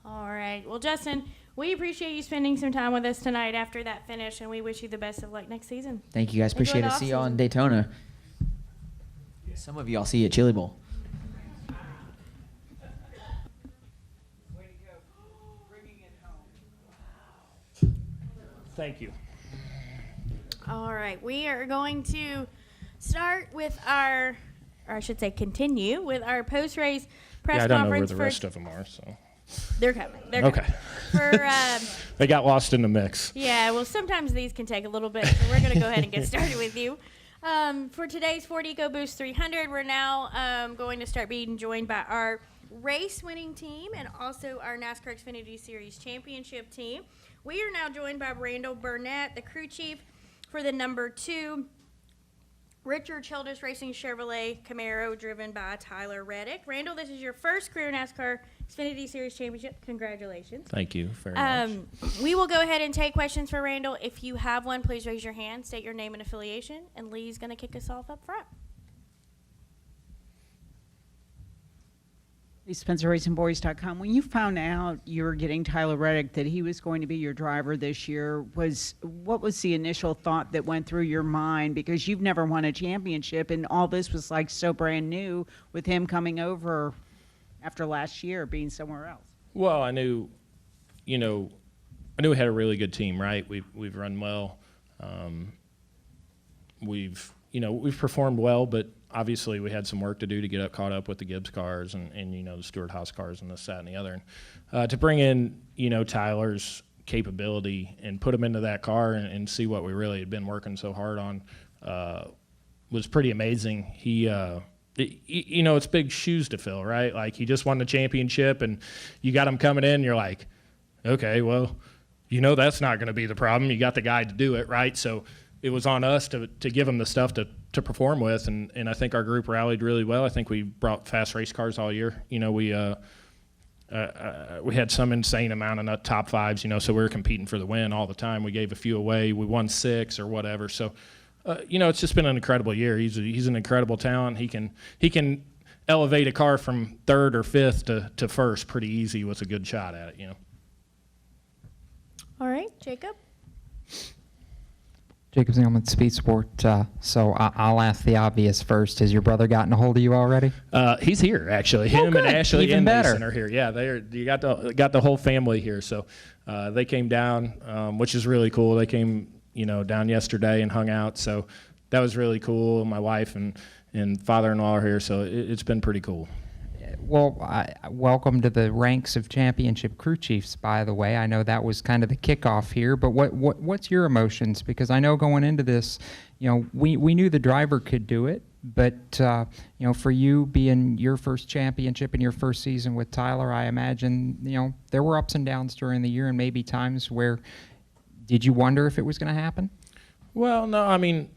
All right. Well, Justin, we appreciate you spending some time with us tonight after that finish, and we wish you the best of luck next season. Thank you guys. Appreciate it. See y'all in Daytona. Some of you I'll see you at Chili Bowl. Thank you. All right, we are going to start with continue with our post-race press conference. Yeah, I don't know where the rest of them are, so. They're coming. Okay. They got lost in the mix. Yeah, well, sometimes these can take a little bit, so we're going to go ahead and get started with you. For today's Ford EcoBoost 300, we're now going to start being joined by our race-winning team and also our NASCAR Xfinity Series Championship team. We are now joined by Randall Burnett, the crew chief for the number 2 Richard Childress Racing Chevrolet Camaro, driven by Tyler Reddick. Randall, this is your first career NASCAR Xfinity Series Championship. Congratulations. Thank you very much. We will go ahead and take questions for Randall. If you have one, please raise your hand, state your name and affiliation, and Lee's going to kick us off up front. SpencerRacingBoys.com. When you found out you were getting Tyler Reddick, that he was going to be your driver this year, what was the initial thought that went through your mind? Because you've never won a championship, and all this was like so brand new with him coming over after last year being somewhere else. Well, I knew we had a really good team, right? We've run well. We've performed well, but obviously we had some work to do to get caught up with the Gibbs cars and the Stewart Haas cars and this, that, and the other. And, to bring in, Tyler's capability and put him into that car and see what we really had been working so hard on was pretty amazing. He, it's big shoes to fill, right? Like, he just won the championship, and you got him coming in, and you're like, okay, well, that's not going to be the problem. You got the guy to do it, right? So it was on us to give him the stuff to perform with, and I think our group rallied really well. I think we brought fast race cars all year. We had some insane amount of top fives, so we were competing for the win all the time. We gave a few away. We won 6 or whatever. So, it's just been an incredible year. He's an incredible talent. He can elevate a car from 3rd or 5th to 1st pretty easy with a good shot at it, All right, Jacob. Jacob Zillman, Speed Sport. So I'll ask the obvious first. Has your brother gotten a hold of you already? He's here, actually. Him good. and Ashley Even and better. Mason are here. Yeah, you got the whole family here. So they came down, which is really cool. They came, down yesterday and hung out. So that was really cool. My wife and father-in-law are here, so it's been pretty cool. Well, welcome to the ranks of championship crew chiefs, by the way. I know that was kind of the kickoff here, but what's your emotions? Because I know going into this, we knew the driver could do it, but for you being your first championship in your first season with Tyler, I imagine there were ups and downs during the year, and maybe times where did you wonder if it was going to happen? Well, no, I mean,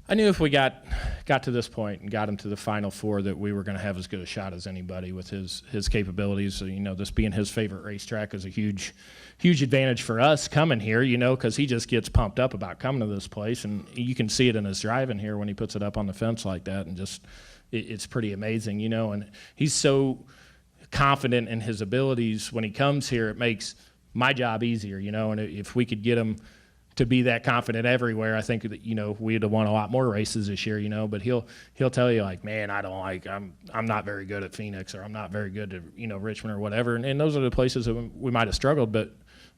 I knew if we got to this point and got him to the Final Four that we were going to have as good a shot as anybody with his capabilities. So, this being his favorite racetrack is a huge advantage for us coming here, because he just gets pumped up about coming to this place. And you can see it in his driving here when he puts it up on the fence like that. And just it's pretty amazing, And he's so confident in his abilities when he comes here, it makes my job easier, And if we could get him to be that confident everywhere, I think that we'd have won a lot more races this year, But he'll tell you like, man, I'm not very good at Phoenix, or I'm not very good at Richmond or whatever, and those are the places that we might have struggled. But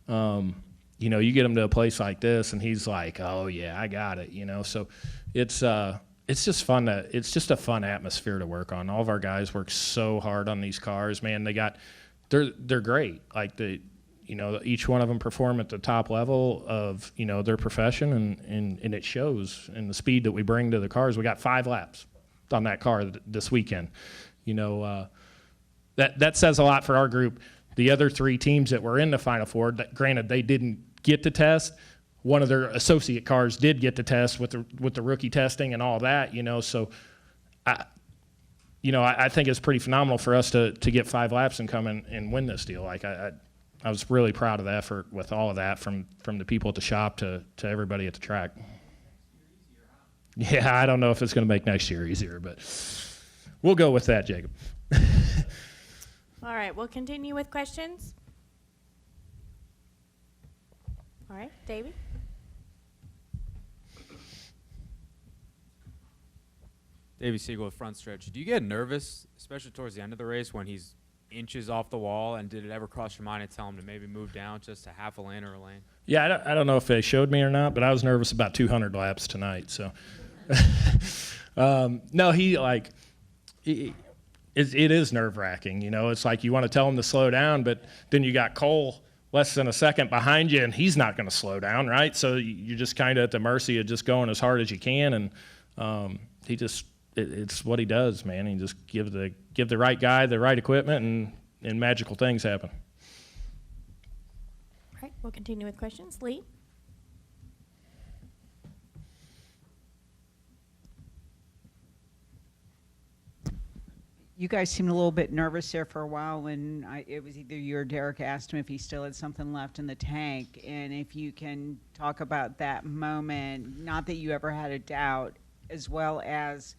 you get him to a place like this, and he's like, oh yeah, I got it, So it's just fun. It's just a fun atmosphere to work on. All of our guys work so hard on these cars, man. They're great. Like each one of them perform at the top level of, their profession, and it shows in the speed that we bring to the cars. We got 5 laps on that car this weekend. That says a lot for our group. The other 3 teams that were in the Final Four, granted, they didn't get to test. One of their associate cars did get to test with the rookie testing and all that, So I think it's pretty phenomenal for us to get 5 laps and come in and win this deal. Like I was really proud of the effort with all of that from the people at the shop to everybody at the track. Yeah, I don't know if it's going to make next year easier, but we'll go with that, Jacob. All right, we'll continue with questions. All right, Davey. Davey Siegel with Front Stretch. Do you get nervous, especially towards the end of the race, when he's inches off the wall, and did it ever cross your mind to tell him to maybe move down just a half a lane or a lane? Yeah, I don't know if they showed me or not, but I was nervous about 200 laps tonight. So, no, it is nerve-wracking. It's like you want to tell him to slow down, but then you got Cole less than a second behind you, and he's not going to slow down, right? So you're just kind of at the mercy of just going as hard as you can, and it's what he does, man. He just give the right guy the right equipment, and magical things happen. All right, we'll continue with questions. Lee? You guys seemed a little bit nervous there for a while when it was either you or Derek asked him if he still had something left in the tank, and if you can talk about that moment, not that you ever had a doubt, as well as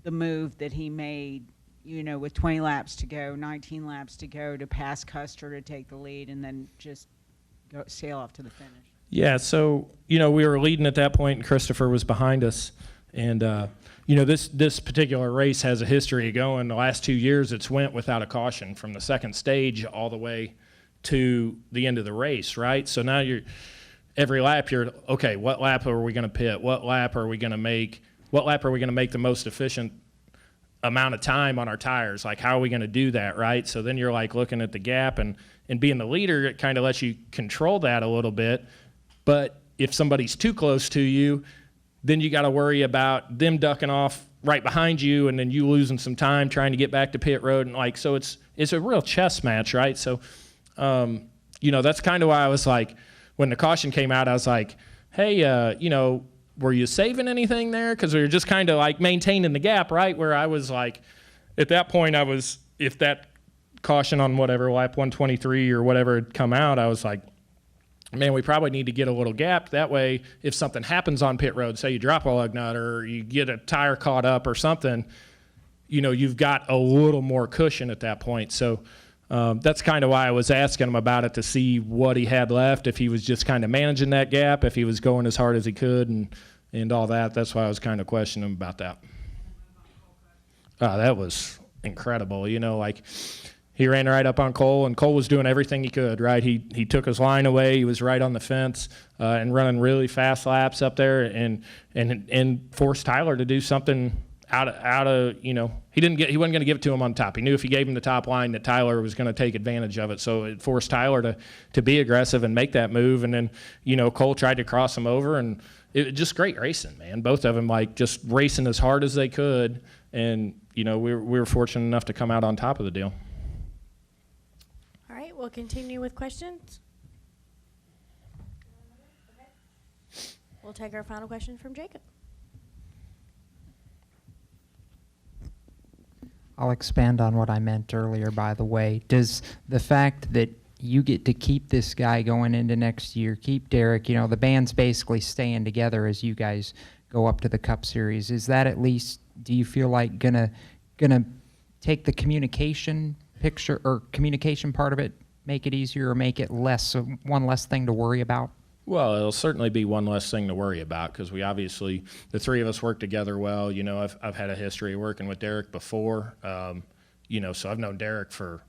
the move that he made, with 20 laps to go, 19 laps to go, to pass Custer to take the lead, and then just sail off to the finish. Yeah, so, we were leading at that point, and Christopher was behind us. And, this particular race has a history of going. The last 2 years, it's went without a caution from the second stage all the way to the end of the race, right? So now every lap, okay, what lap are we going to pit? What lap are we going to make? what lap are we going to make the most efficient amount of time on our tires? Like, how are we going to do that, right? So then you're like looking at the gap, and being the leader, it kind of lets you control that a little bit. But if somebody's too close to you, then you got to worry about them ducking off right behind you, and then you losing some time trying to get back to pit road. And like, so it's a real chess match, right? So, you know, that's kind of why I was like, when the caution came out, I was like, hey, you know, were you saving anything there? Because we were just kind of like maintaining the gap, right? Where I was like, at that point, if that caution on whatever lap 123 or whatever had come out, I was like, man, we probably need to get a little gap. That way, if something happens on pit road, say you drop a lug nut or you get a tire caught up or something, you know, you've got a little more cushion at that point. So that's kind of why I was asking him about it, to see what he had left, if he was just kind of managing that gap, if he was going as hard as he could and all that. That's why I was kind of questioning him about that. That was incredible. You know, like, he ran right up on Cole, and Cole was doing everything he could, right? He took his line away. He was right on the fence and running really fast laps up there, and forced Tyler to do something out of you know, he wasn't going to give it to him on top. He knew if he gave him the top line that Tyler was going to take advantage of it. So it forced Tyler to be aggressive and make that move. And then, you know, Cole tried to cross him over, and it just great racing, man. Both of them like just racing as hard as they could, and you know, we were fortunate enough to come out on top of the deal. All right, we'll continue with questions. We'll take our final question from Jacob. I'll expand on what I meant earlier, by the way. Does the fact that you get to keep this guy going into next year, keep Derek, you know, the band's basically staying together as you guys go up to the Cup Series, is that at least, do you feel like gonna take the communication picture or communication part of it, make it easier, or make it one less thing to worry about? Well, it'll certainly be one less thing to worry about, because we obviously, the three of us work together well. You know, I've had a history of working with Derek before. You know, so I've known Derek for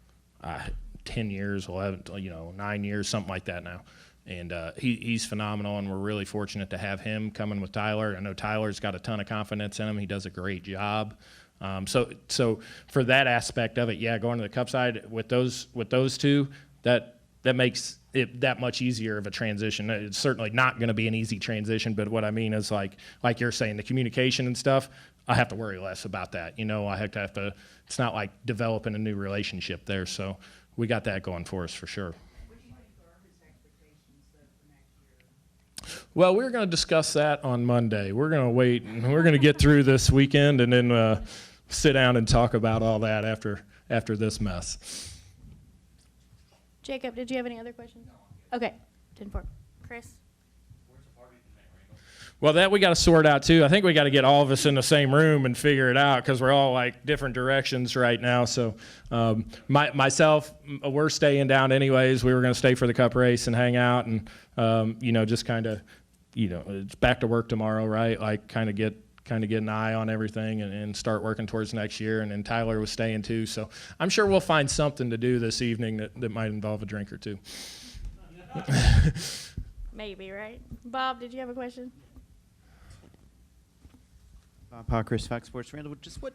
10 years, 11, you know, 9 years, something like that now. And he's phenomenal, and we're really fortunate to have him coming with Tyler. I know Tyler's got a ton of confidence in him. He does a great job. So for that aspect of it, yeah, going to the Cup side with those two, that makes it that much easier of a transition. It's certainly not going to be an easy transition, but what I mean is like you're saying, the communication and stuff, I have to worry less about that. You know, I have to, it's not like developing a new relationship there. So we got that going for us for sure. Well, we're going to discuss that on Monday. We're going to wait, and we're going to get through this weekend, and then sit down and talk about all that after this mess. Jacob, did you have any other questions? Okay, 10-4. Chris? Well, that we got to sort out too. I think we got to get all of us in the same room and figure it out, because we're all like different directions right now. So myself, we're staying down anyways. We were going to stay for the Cup race and hang out, and you know, just kind of, you know, it's back to work tomorrow, right? Like kind of get an eye on everything and start working towards next year. And then Tyler was staying too. So I'm sure we'll find something to do this evening that might involve a drink or two. Maybe, right? Bob, did you have a question? Bob Pockris, Fox Sports. Randall, just what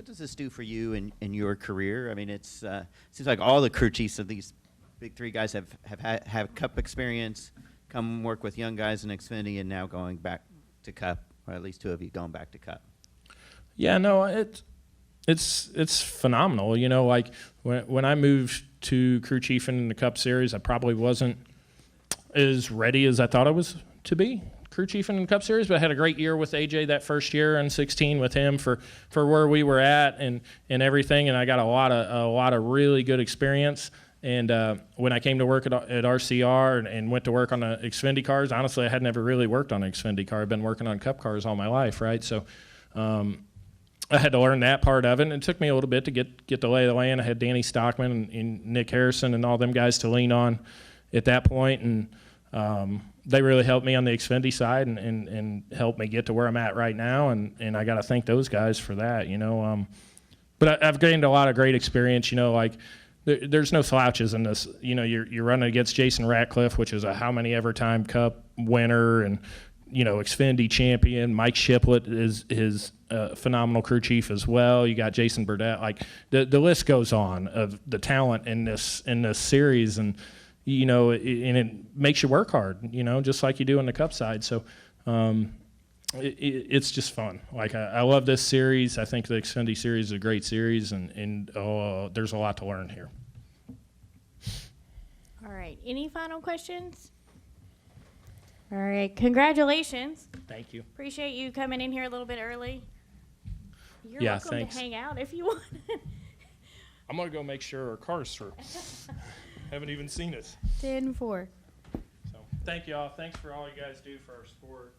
does this do for you in your career? I mean, it seems like all the crew chiefs of these big three guys have Cup experience, come work with young guys in Xfinity, and now going back to Cup. Or at least two of you going back to Cup. Yeah, no, it's phenomenal. You know, like when I moved to crew chiefing in the Cup Series, I probably wasn't as ready as I thought I was to be crew chiefing in the Cup Series, but I had a great year with AJ that first year in 16 with him for where we were at and everything, and I got a lot of really good experience. And when I came to work at RCR and went to work on the Xfinity cars, honestly, I had never really worked on an Xfinity car. I've been working on Cup cars all my life, right? So I had to learn that part of it, and it took me a little bit to get the lay of the land. I had Danny Stockman and Nick Harrison and all them guys to lean on at that point, and they really helped me on the Xfinity side and helped me get to where I'm at right now, and I got to thank those guys for that, you know. But I've gained a lot of great experience, you know, like – there's no slouches in this. You know, you're running against Jason Ratcliffe, which is a how many ever time Cup winner, and Xfinity champion. Mike Shiplett is a phenomenal crew chief as well. You got Jason Burnett. Like the list goes on of the talent in this series, and it makes you work hard. Just like you do on the Cup side. So it's just fun. Like I love this series. I think the Xfinity series is a great series, and there's a lot to learn here. All right. Any final questions? All right. Congratulations. Thank you. Appreciate you coming in here a little bit early. You're Yeah, welcome thanks. to hang out if you want. I'm going to go make sure our car's through. Haven't even seen it. 10-4. So thank y'all. Thanks for all you guys do for our sport.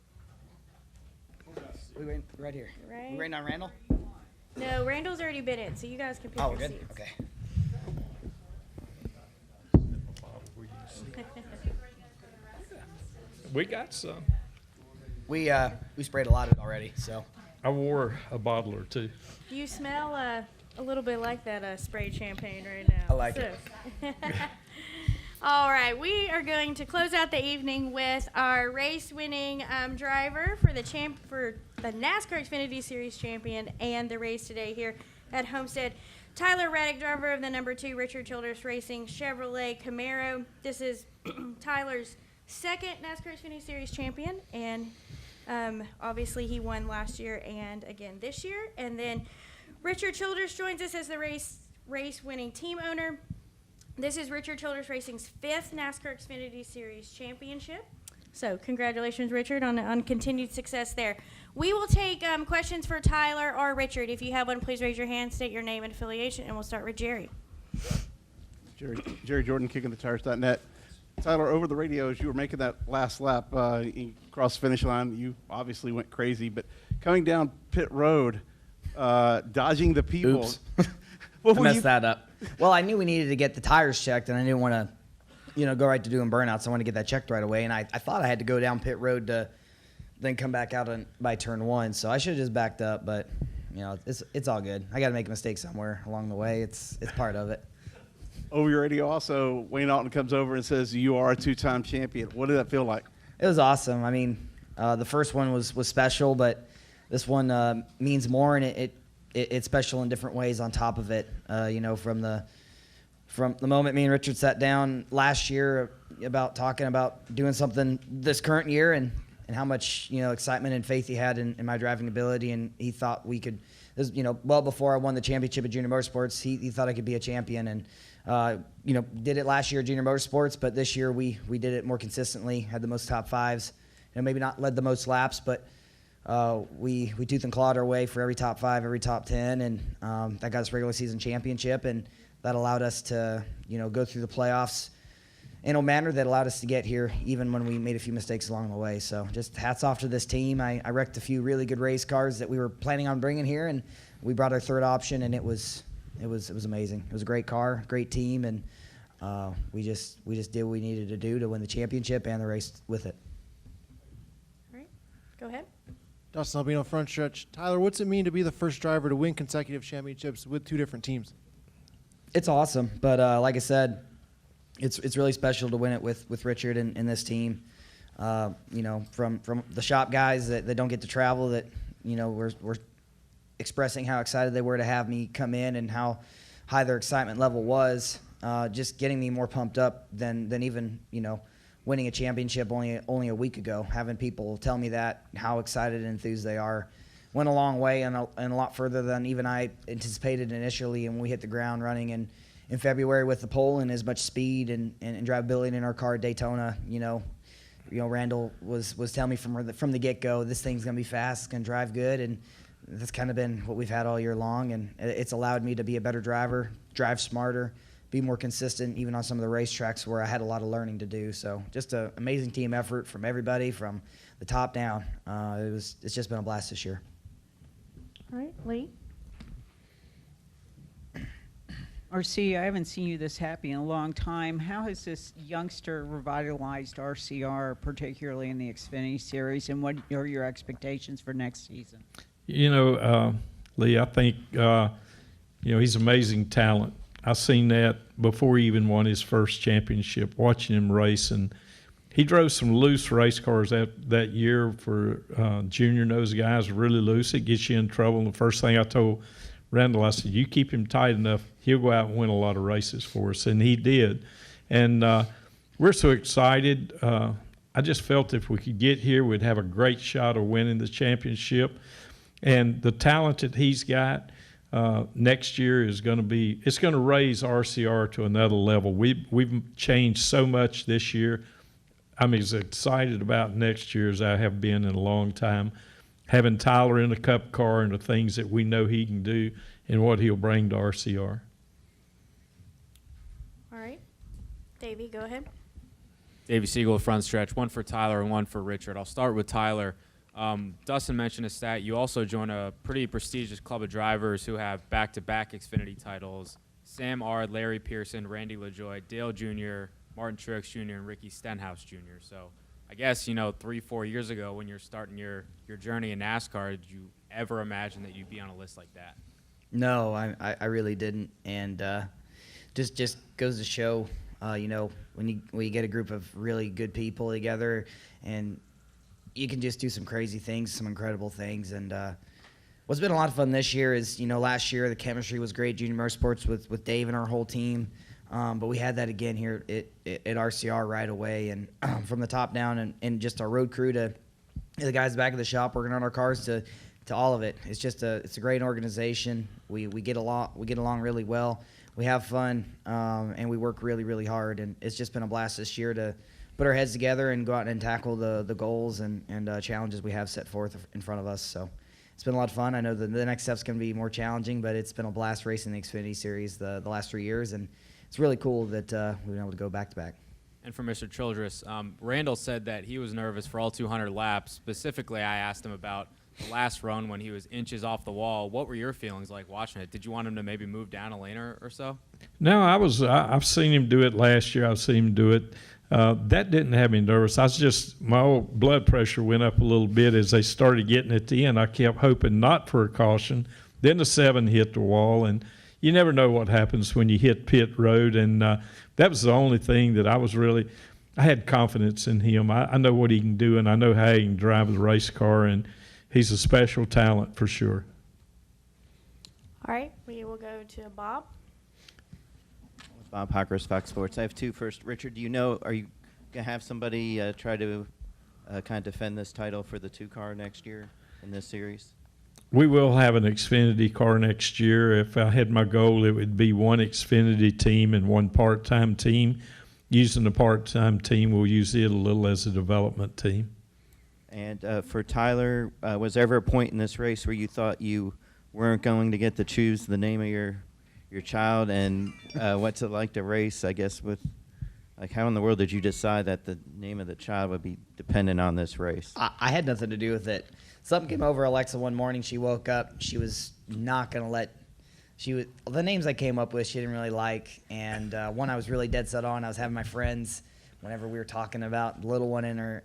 We wait right here. Right. We waiting on Randall? No, Randall's already been in, so you guys can pick Oh, your we're good? seats. Okay. We got some. We sprayed a lot of it already, so. I wore a bottle or two. You smell a little bit like that sprayed champagne right now. I like it. All right, we are going to close out the evening with our race-winning driver for the NASCAR Xfinity Series champion and the race today here at Homestead. Tyler Reddick, driver of the number 2 Richard Childress Racing Chevrolet Camaro. This is Tyler's second NASCAR Xfinity Series champion, and obviously he won last year and again this year. And then Richard Childress joins us as the race-winning team owner. This is Richard Childress Racing's 5th NASCAR Xfinity Series championship. So congratulations, Richard, on continued success there. We will take questions for Tyler or Richard. If you have one, please raise your hand, state your name and affiliation, and we'll start with Jerry. Jerry Jordan, KickingTheTires.net. Tyler, over the radio, as you were making that last lap across the finish line, you obviously went crazy, but coming down pit road, dodging the people. Oops. What I were messed you- that up. Well, I knew we needed to get the tires checked, and I didn't want to, go right to doing burnouts. I wanted to get that checked right away, and I thought I had to go down pit road to then come back out by turn 1. So I should have just backed up, but it's all good. I got to make a mistake somewhere along the way. It's part of it. Over your radio also, Wayne Alton comes over and says, you are a 2-time champion. What did that feel like? It was awesome. I mean, the first one was special, but this one means more, and it's special in different ways on top of it. From the moment me and Richard sat down last year about talking about doing something this current year and how much, excitement and faith he had in my driving ability, and he thought we could, well before I won the championship at Junior Motorsports, he thought I could be a champion, and did it last year at Junior Motorsports, but this year we did it more consistently, had the most top 5s, maybe not led the most laps, but we tooth and clawed our way for every top 5, every top 10, and that got us regular season championship, and that allowed us to go through the playoffs in a manner that allowed us to get here, even when we made a few mistakes along the way. So just hats off to this team. I wrecked a few really good race cars that we were planning on bringing here, and we brought our third option, and it was amazing. It was a great car, great team, and we just did what we needed to do to win the championship and the race with it. All right, go ahead. Dustin Albino, front stretch. Tyler, what's it mean to be the first driver to win consecutive championships with 2 different teams? It's awesome, but like I said, it's really special to win it with Richard and this team. From the shop guys that don't get to travel, that we're expressing how excited they were to have me come in and how high their excitement level was, just getting me more pumped up than even winning a championship only a week ago. Having people tell me that, how excited and enthused they are, went a long way and a lot further than even I anticipated initially. And we hit the ground running in February with the pole and as much speed and drivability in our car at Daytona. Randall was telling me from the get-go, this thing's gonna be fast, it's gonna drive good, and that's kind of been what we've had all year long. And it's allowed me to be a better driver, drive smarter, be more consistent, even on some of the racetracks where I had a lot of learning to do. So just an amazing team effort from everybody, from the top down. It's just been a blast this year. All right, Lee. RC, I haven't seen you this happy in a long time. How has this youngster revitalized RCR, particularly in the Xfinity Series, and what are your expectations for next season? Lee, I think, he's amazing talent. I seen that before he even won his first championship, watching him race, and he drove some loose race cars that year for junior nose guys, really loose. It gets you in trouble. And the first thing I told Randall, I said, you keep him tight enough, he'll go out and win a lot of races for us. And he did. And we're so excited. I just felt if we could get here, we'd have a great shot of winning the championship. And the talent that he's got next year is going to be, it's going to raise RCR to another level. We've changed so much this year. I'm as excited about next year as I have been in a long time. Having Tyler in the Cup car and the things that we know he can do and what he'll bring to RCR. All right. Davey, go ahead. Davey Siegel, front stretch, one for Tyler and one for Richard. I'll start with Tyler. Dustin mentioned a stat. You also join a pretty prestigious club of drivers who have back-to-back Xfinity titles. Sam Ard, Larry Pearson, Randy LaJoy, Dale Jr., Martin Truex Jr., and Ricky Stenhouse Jr. So I guess, 3-4 years ago when you're starting your journey in NASCAR, did you ever imagine that you'd be on a list like that? No, I really didn't. And just goes to show, when you get a group of really good people together and you can just do some crazy things, some incredible things. And what's been a lot of fun this year is, last year the chemistry was great, Junior Motorsports with Dave and our whole team. But we had that again here at RCR right away. And from the top down and just our road crew to the guys back of the shop working on our cars to all of it. It's just it's a great organization. We get along really well. We have fun, and we work really, really hard. And it's just been a blast this year to put our heads together and go out and tackle the goals and challenges we have set forth in front of us. So it's been a lot of fun. I know the next step's going to be more challenging, but it's been a blast racing the Xfinity Series the last 3 years, and it's really cool that we've been able to go back-to-back. And for Mr. Childress, Randall said that he was nervous for all 200 laps. Specifically, I asked him about the last run when he was inches off the wall. What were your feelings like watching it? Did you want him to maybe move down a lane or so? No, I've seen him do it last year. I've seen him do it. That didn't have me nervous. My old blood pressure went up a little bit as they started getting at the end. I kept hoping not for a caution. Then the 7 hit the wall, and you never know what happens when you hit pit road. And that was the only thing that I had confidence in him. I know what he can do, and I know how he can drive the race car, and he's a special talent for sure. All right, we will go to Bob. Bob Hockers, Fox Sports. I have two first. Richard, are you going to have somebody try to kind of defend this title for the 2-car next year in this series? We will have an Xfinity car next year. If I had my goal, it would be one Xfinity team and one part-time team. Using the part-time team, we'll use it a little as a development team. And for Tyler, was there ever a point in this race where you thought you weren't going to get to choose the name of your child? And what's it like to race, I guess, how in the world did you decide that the name of the child would be dependent on this race? I had nothing to do with it. Something came over Alexa one morning. She woke up. She was not going to the names I came up with, she didn't really like. And one I was really dead set on. I was having my friends, whenever we were talking about the little one in her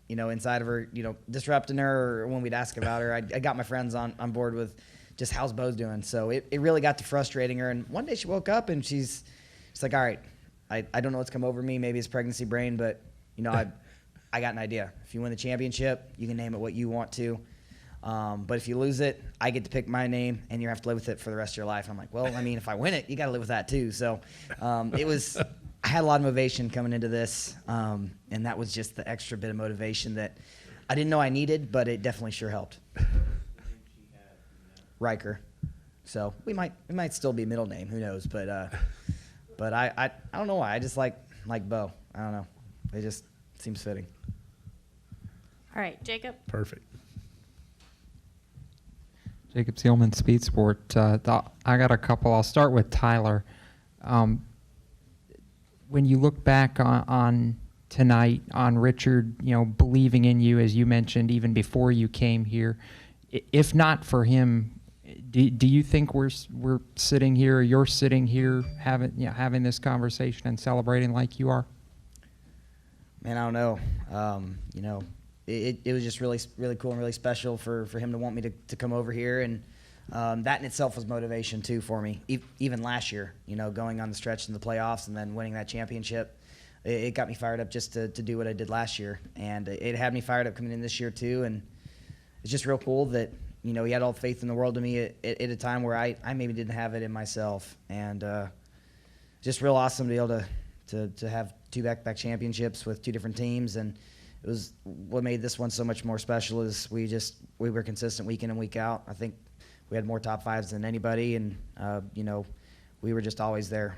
inside of her, disrupting her, or when we'd ask about her, I got my friends on board with just how's Bo's doing. So it really got to frustrating her. And one day she woke up and she's like, all right, I don't know what's come over me. Maybe it's pregnancy brain, but I got an idea. If you win the championship, you can name it what you want to. But if you lose it, I get to pick my name, and you have to live with it for the rest of your life. I'm like, well, if I win it, you got to live with that too. So I had a lot of motivation coming into this, and that was just the extra bit of motivation that I didn't know I needed, but it definitely sure helped. Riker. So we might still be middle name. Who knows? But I don't know why. I just like Bo. I don't know. It just seems fitting. All right, Jacob. Perfect. Jacob Seelman, Speed Sport. I got a couple. I'll start with Tyler. When you look back on tonight, on Richard, believing in you, as you mentioned, even before you came here, if not for him, do you think we're sitting here, or you're sitting here having this conversation and celebrating like you are? Man, I don't know. It was just really, really cool and really special for him to want me to come over here, and that in itself was motivation too for me. Even last year, going on the stretch in the playoffs and then winning that championship, it got me fired up just to do what I did last year. And it had me fired up coming in this year too. And it's just real cool that, he had all the faith in the world to me at a time where I maybe didn't have it in myself. And just real awesome to be able to have 2 back-to-back championships with 2 different teams. And it was what made this one so much more special is we were consistent week in and week out. I think we had more top 5s than anybody, and we were just always there.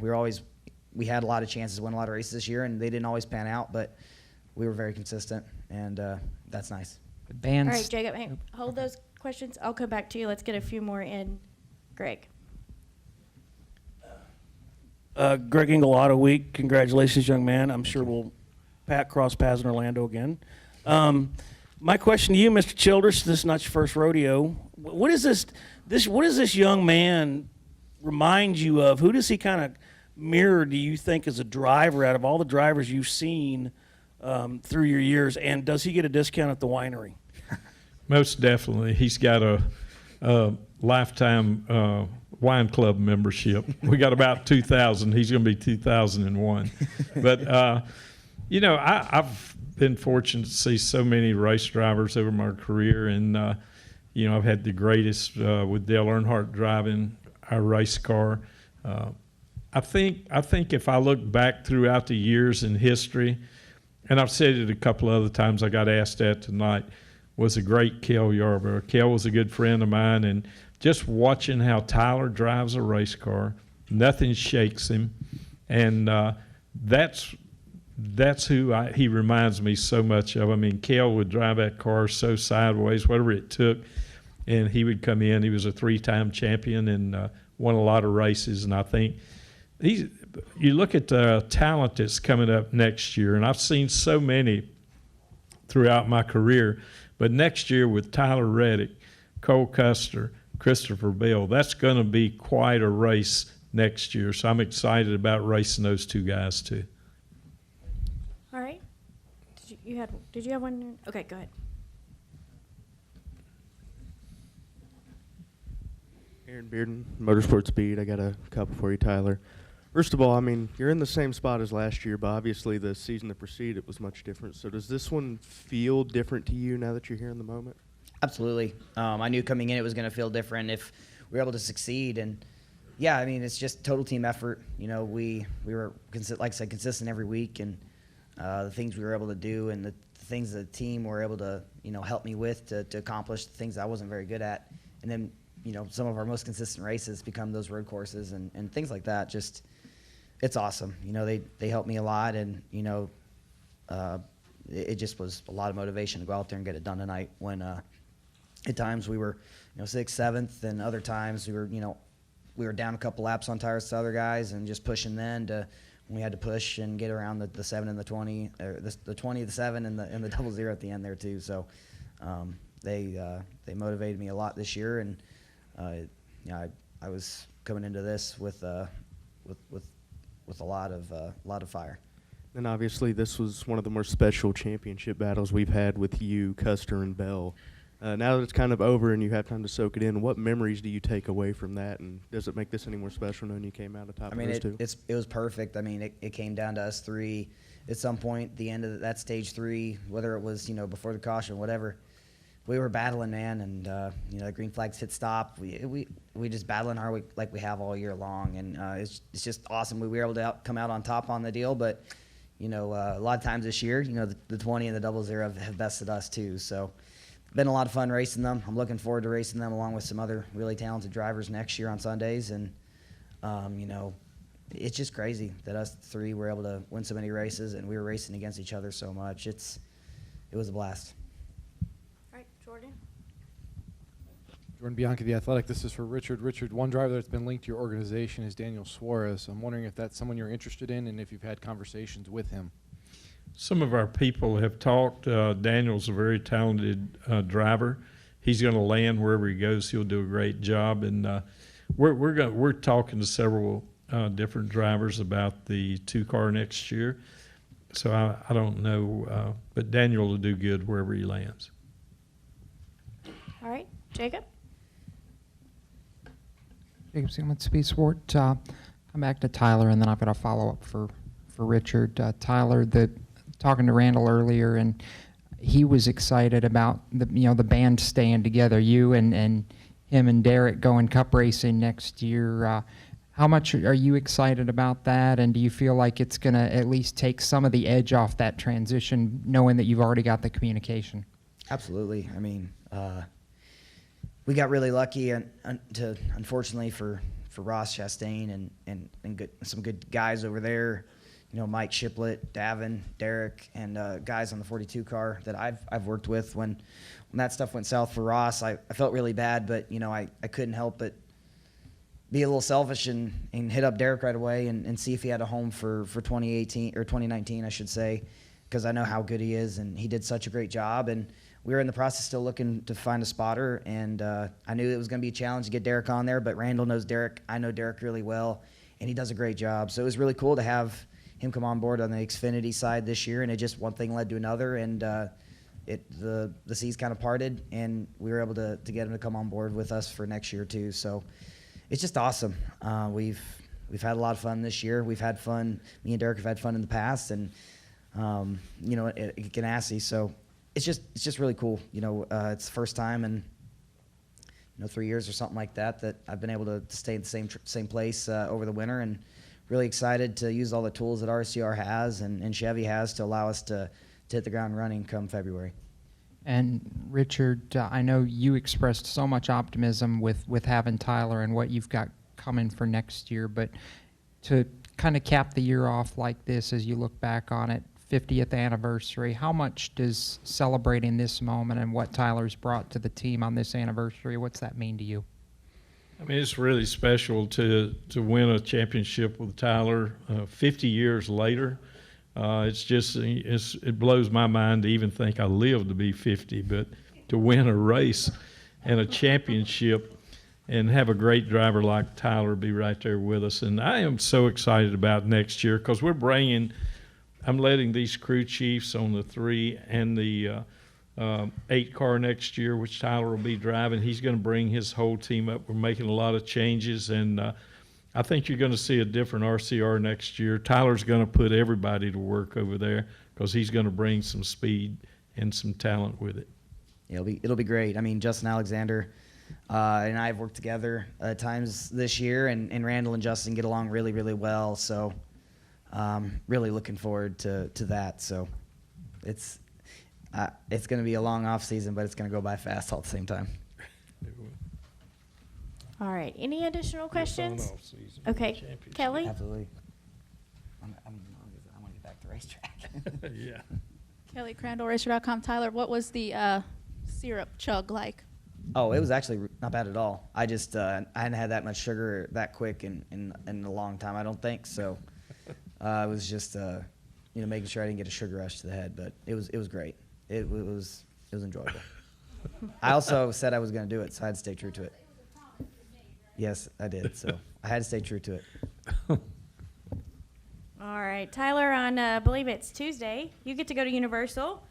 We had a lot of chances to win a lot of races this year, and they didn't always pan out, but we were very consistent, and that's nice. All right, Jacob, hey, hold those questions. I'll come back to you. Let's get a few more in. Greg. Greg Engel Auto Week. Congratulations, young man. I'm sure we'll cross paths in Orlando again. My question to you, Mr. Childress, this is not your first rodeo. What is what does this young man remind you of? Who does he kind of mirror, do you think, as a driver out of all the drivers you've seen through your years? And does he get a discount at the winery? Most definitely. He's got a lifetime wine club membership. We got about 2,000. He's going to be 2,001. But, I've been fortunate to see so many race drivers over my career. And, I've had the greatest with Dale Earnhardt driving our race car. I think if I look back throughout the years in history, and I've said it a couple other times, I got asked that tonight, was a great Cale Yarborough. Cale was a good friend of mine, and just watching how Tyler drives a race car, nothing shakes him, and that's who he reminds me so much of. I mean, Cale would drive that car so sideways, whatever it took, and he would come in. He was a 3-time champion and won a lot of races, and I think you look at the talent that's coming up next year, and I've seen so many throughout my career, but next year with Tyler Reddick, Cole Custer, Christopher Bell, that's going to be quite a race next year. So I'm excited about racing those 2 guys too. All right. Did you have one? Okay, go ahead. Aaron Bearden, Motorsport Speed. I got a couple for you, Tyler. First of all, I mean, you're in the same spot as last year, but obviously the season that preceded it was much different. So does this one feel different to you now that you're here in the moment? Absolutely. I knew coming in it was going to feel different if we were able to succeed. And, yeah, I mean, it's just total team effort. We were, like I said, consistent every week. And the things we were able to do and the things the team were able to, help me with to accomplish the things I wasn't very good at. And then, some of our most consistent races become those road courses and things like that. Just, it's awesome. They helped me a lot, and, it just was a lot of motivation to go out there and get it done tonight when at times we were, 6th, 7th, and other times we were down a couple laps on tires to other guys and just pushing then to when we had to push and get around the 7 and the 20, or the 20, the 7, and the 00 at the end there too. So they motivated me a lot this year, and I was coming into this with a lot of fire. And obviously this was one of the more special championship battles we've had with you, Custer, and Bell. Now that it's kind of over and you have time to soak it in, what memories do you take away from that, and does it make this any more special knowing you came out on top of those 2? It was perfect. I mean, it came down to us 3 at some point, the end of that stage 3, whether it was, before the caution, whatever. We were battling, man, and the green flags hit stop. We just battling hard like we have all year long, and it's just awesome. We were able to come out on top on the deal, but a lot of times this year, the 20 and the 00 have bested us too. So been a lot of fun racing them. I'm looking forward to racing them along with some other really talented drivers next year on Sundays, and it's just crazy that us 3 were able to win so many races, and we were racing against each other so much. It was a blast. Jordan Bianchi, The Athletic. This is for Richard. Richard, one driver that's been linked to your organization is Daniel Suarez. I'm wondering if that's someone you're interested in and if you've had conversations with him. Some of our people have talked. Daniel's a very talented driver. He's going to land wherever he goes. He'll do a great job. And we're talking to several different drivers about the 2-car next year. So I don't know, but Daniel will do good wherever he lands. All right, Jacob. Jacob Seaman, Speed Sport. Come back to Tyler, and then I've got a follow-up for for Richard. Tyler, talking to Randall earlier, and he was excited about the band staying together. You and him and Derek going cup racing next year. How much are you excited about that? And do you feel like it's going to at least take some of the edge off that transition, knowing that you've already got the communication? Absolutely. I mean, we got really lucky, and unfortunately for Ross Chastain and some good guys over there. Mike Shiplett, Davin, Derek, and guys on the 42 car that I've worked with. When that stuff went south for Ross, I felt really bad, but I couldn't help but be a little selfish and hit up Derek right away and see if he had a home for 2018 or 2019, I should say, because I know how good he is, and he did such a great job. And we were in the process still looking to find a spotter, and I knew it was going to be a challenge to get Derek on there, but Randall knows Derek. I know Derek really well, and he does a great job. So it was really cool to have him come on board on the Xfinity side this year, and it just one thing led to another, and the seas kind of parted, and we were able to get him to come on board with us for next year too. So it's just awesome. We've had a lot of fun this year. We've had fun. Me and Derek have had fun in the past, and at Ganassi. So it's just really cool. It's the first time in 3 years or something like that I've been able to stay in the same place over the winter, and really excited to use all the tools that RCR has and Chevy has to allow us to hit the ground running come February. And Richard, I know you expressed so much optimism with having Tyler and what you've got coming for next year, but to kind of cap the year off like this as you look back on it, 50th anniversary, how much does celebrating this moment and what Tyler's brought to the team on this anniversary, what's that mean to you? I mean, it's really special to win a championship with Tyler 50 years later. It blows my mind to even think I lived to be 50, but to win a race and a championship and have a great driver like Tyler be right there with us. And I am so excited about next year because I'm letting these crew chiefs on the 3 and the 8 car next year, which Tyler will be driving. He's going to bring his whole team up. We're making a lot of changes, and I think you're going to see a different RCR next year. Tyler's going to put everybody to work over there because he's going to bring some speed and some talent with it. It'll be great. I mean, Justin Alexander and I have worked together at times this year, and Randall and Justin get along really, really well. So really looking forward to that. So it's going to be a long off season, but it's going to go by fast all at the same time. All right. Any additional questions? Okay. Kelly? Absolutely. I want to get back to racetrack. Yeah. Kelly Crandall, Racer.com. Tyler, what was the syrup chug like? Oh, it was actually not bad at all. I just I hadn't had that much sugar that quick in a long time, I don't think. So it was just making sure I didn't get a sugar rush to the head. But it was great. It was enjoyable. I also said I was going to do it, so I had to stay true to it. Yes, I did. So I had to stay true to it. All right, Tyler, on I believe it's Tuesday, you get to go to Universal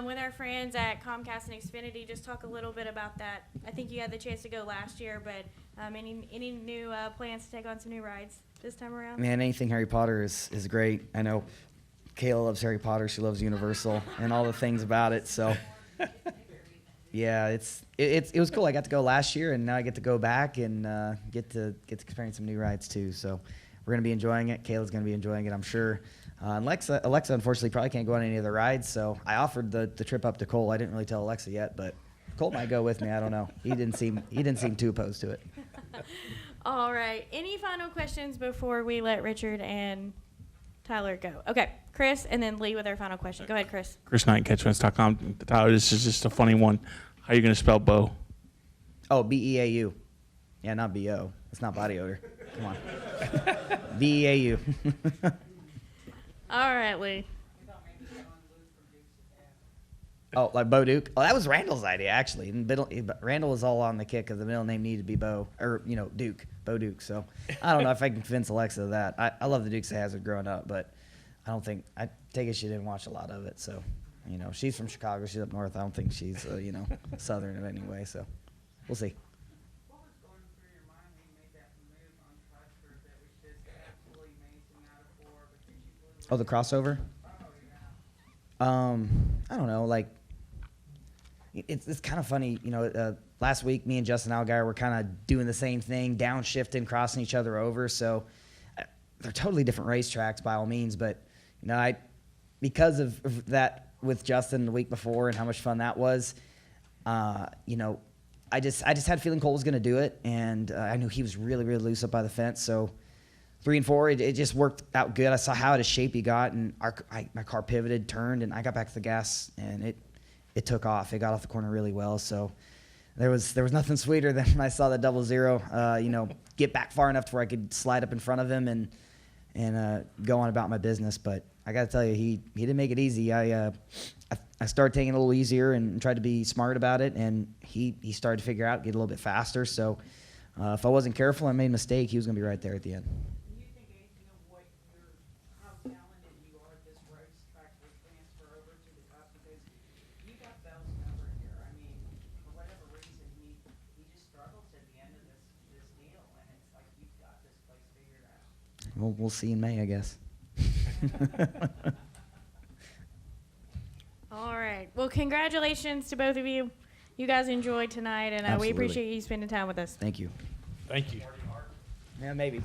with our friends at Comcast and Xfinity. Just talk a little bit about that. I think you had the chance to go last year, but any new plans to take on some new rides this time around? Man, anything Harry Potter is great. I know Kayla loves Harry Potter. She loves Universal and all the things about it. So yeah, it was cool. I got to go last year, and now I get to go back and get to experience some new rides too. So we're gonna be enjoying it. Kayla's gonna be enjoying it, I'm sure. Alexa, unfortunately, probably can't go on any of the rides. So I offered the trip up to Cole. I didn't really tell Alexa yet, but Cole might go with me. I don't know. He didn't seem too opposed to it. All right. Any final questions before we let Richard and Tyler go? Okay, Chris, and then Lee with our final question. Go ahead, Chris. Chris Knight, catchfence.com. Tyler, this is just a funny one. How are you going to spell Bo? Oh, B-E-A-U. Yeah, not B-O. It's not body odor. Come on. B-E-A-U. All right, Lee. Oh, like Bo Duke? Oh, that was Randall's idea, actually. Randall was all on the kick because the middle name needed to be Bo, or, Duke. Bo Duke. So I don't know if I can convince Alexa of that. I love the Dukes of Hazzard growing up, but I take it she didn't watch a lot of it. So, she's from Chicago. She's up north. I don't think she's, Southern in any way. So we'll see. What was going through your mind when you made that move on Custer that was just absolutely amazing out of 4, but then you blew Oh, the crossover. I don't know. Like, it's kind of funny. You know, last week me and Justin Allgaier were kind of doing the same thing, downshifting, crossing each other over. So they're totally different racetracks by all means. But you know, because of that with Justin the week before and how much fun that was, you know, I just had a feeling Cole was going to do it, and I knew he was really, really loose up by the fence. So 3 and 4, it just worked out good. I saw how out of shape he got, and my car pivoted, turned, and I got back to the gas, and it took off. It got off the corner really well. So there was nothing sweeter than when I saw that 0-0. You know, get back far enough to where I could slide up in front of him and go on about my business. But I got to tell you, he didn't make it easy. I started taking it a little easier and tried to be smart about it, and he started to figure out, get a little bit faster. So if I wasn't careful and made a mistake, he was going to be right there at the end. Do you think anything of what how talented you are at this racetrack will transfer over to the Cup? Because you got Bell's number here. I mean, for whatever reason, he just struggles at the end of this deal, and it's like you've got this place figured out. Well, we'll see in May, I guess. All right. Well, congratulations to both of you. You guys enjoyed tonight, and we Absolutely. appreciate you spending time with us. Thank you. Thank you. Yeah, maybe.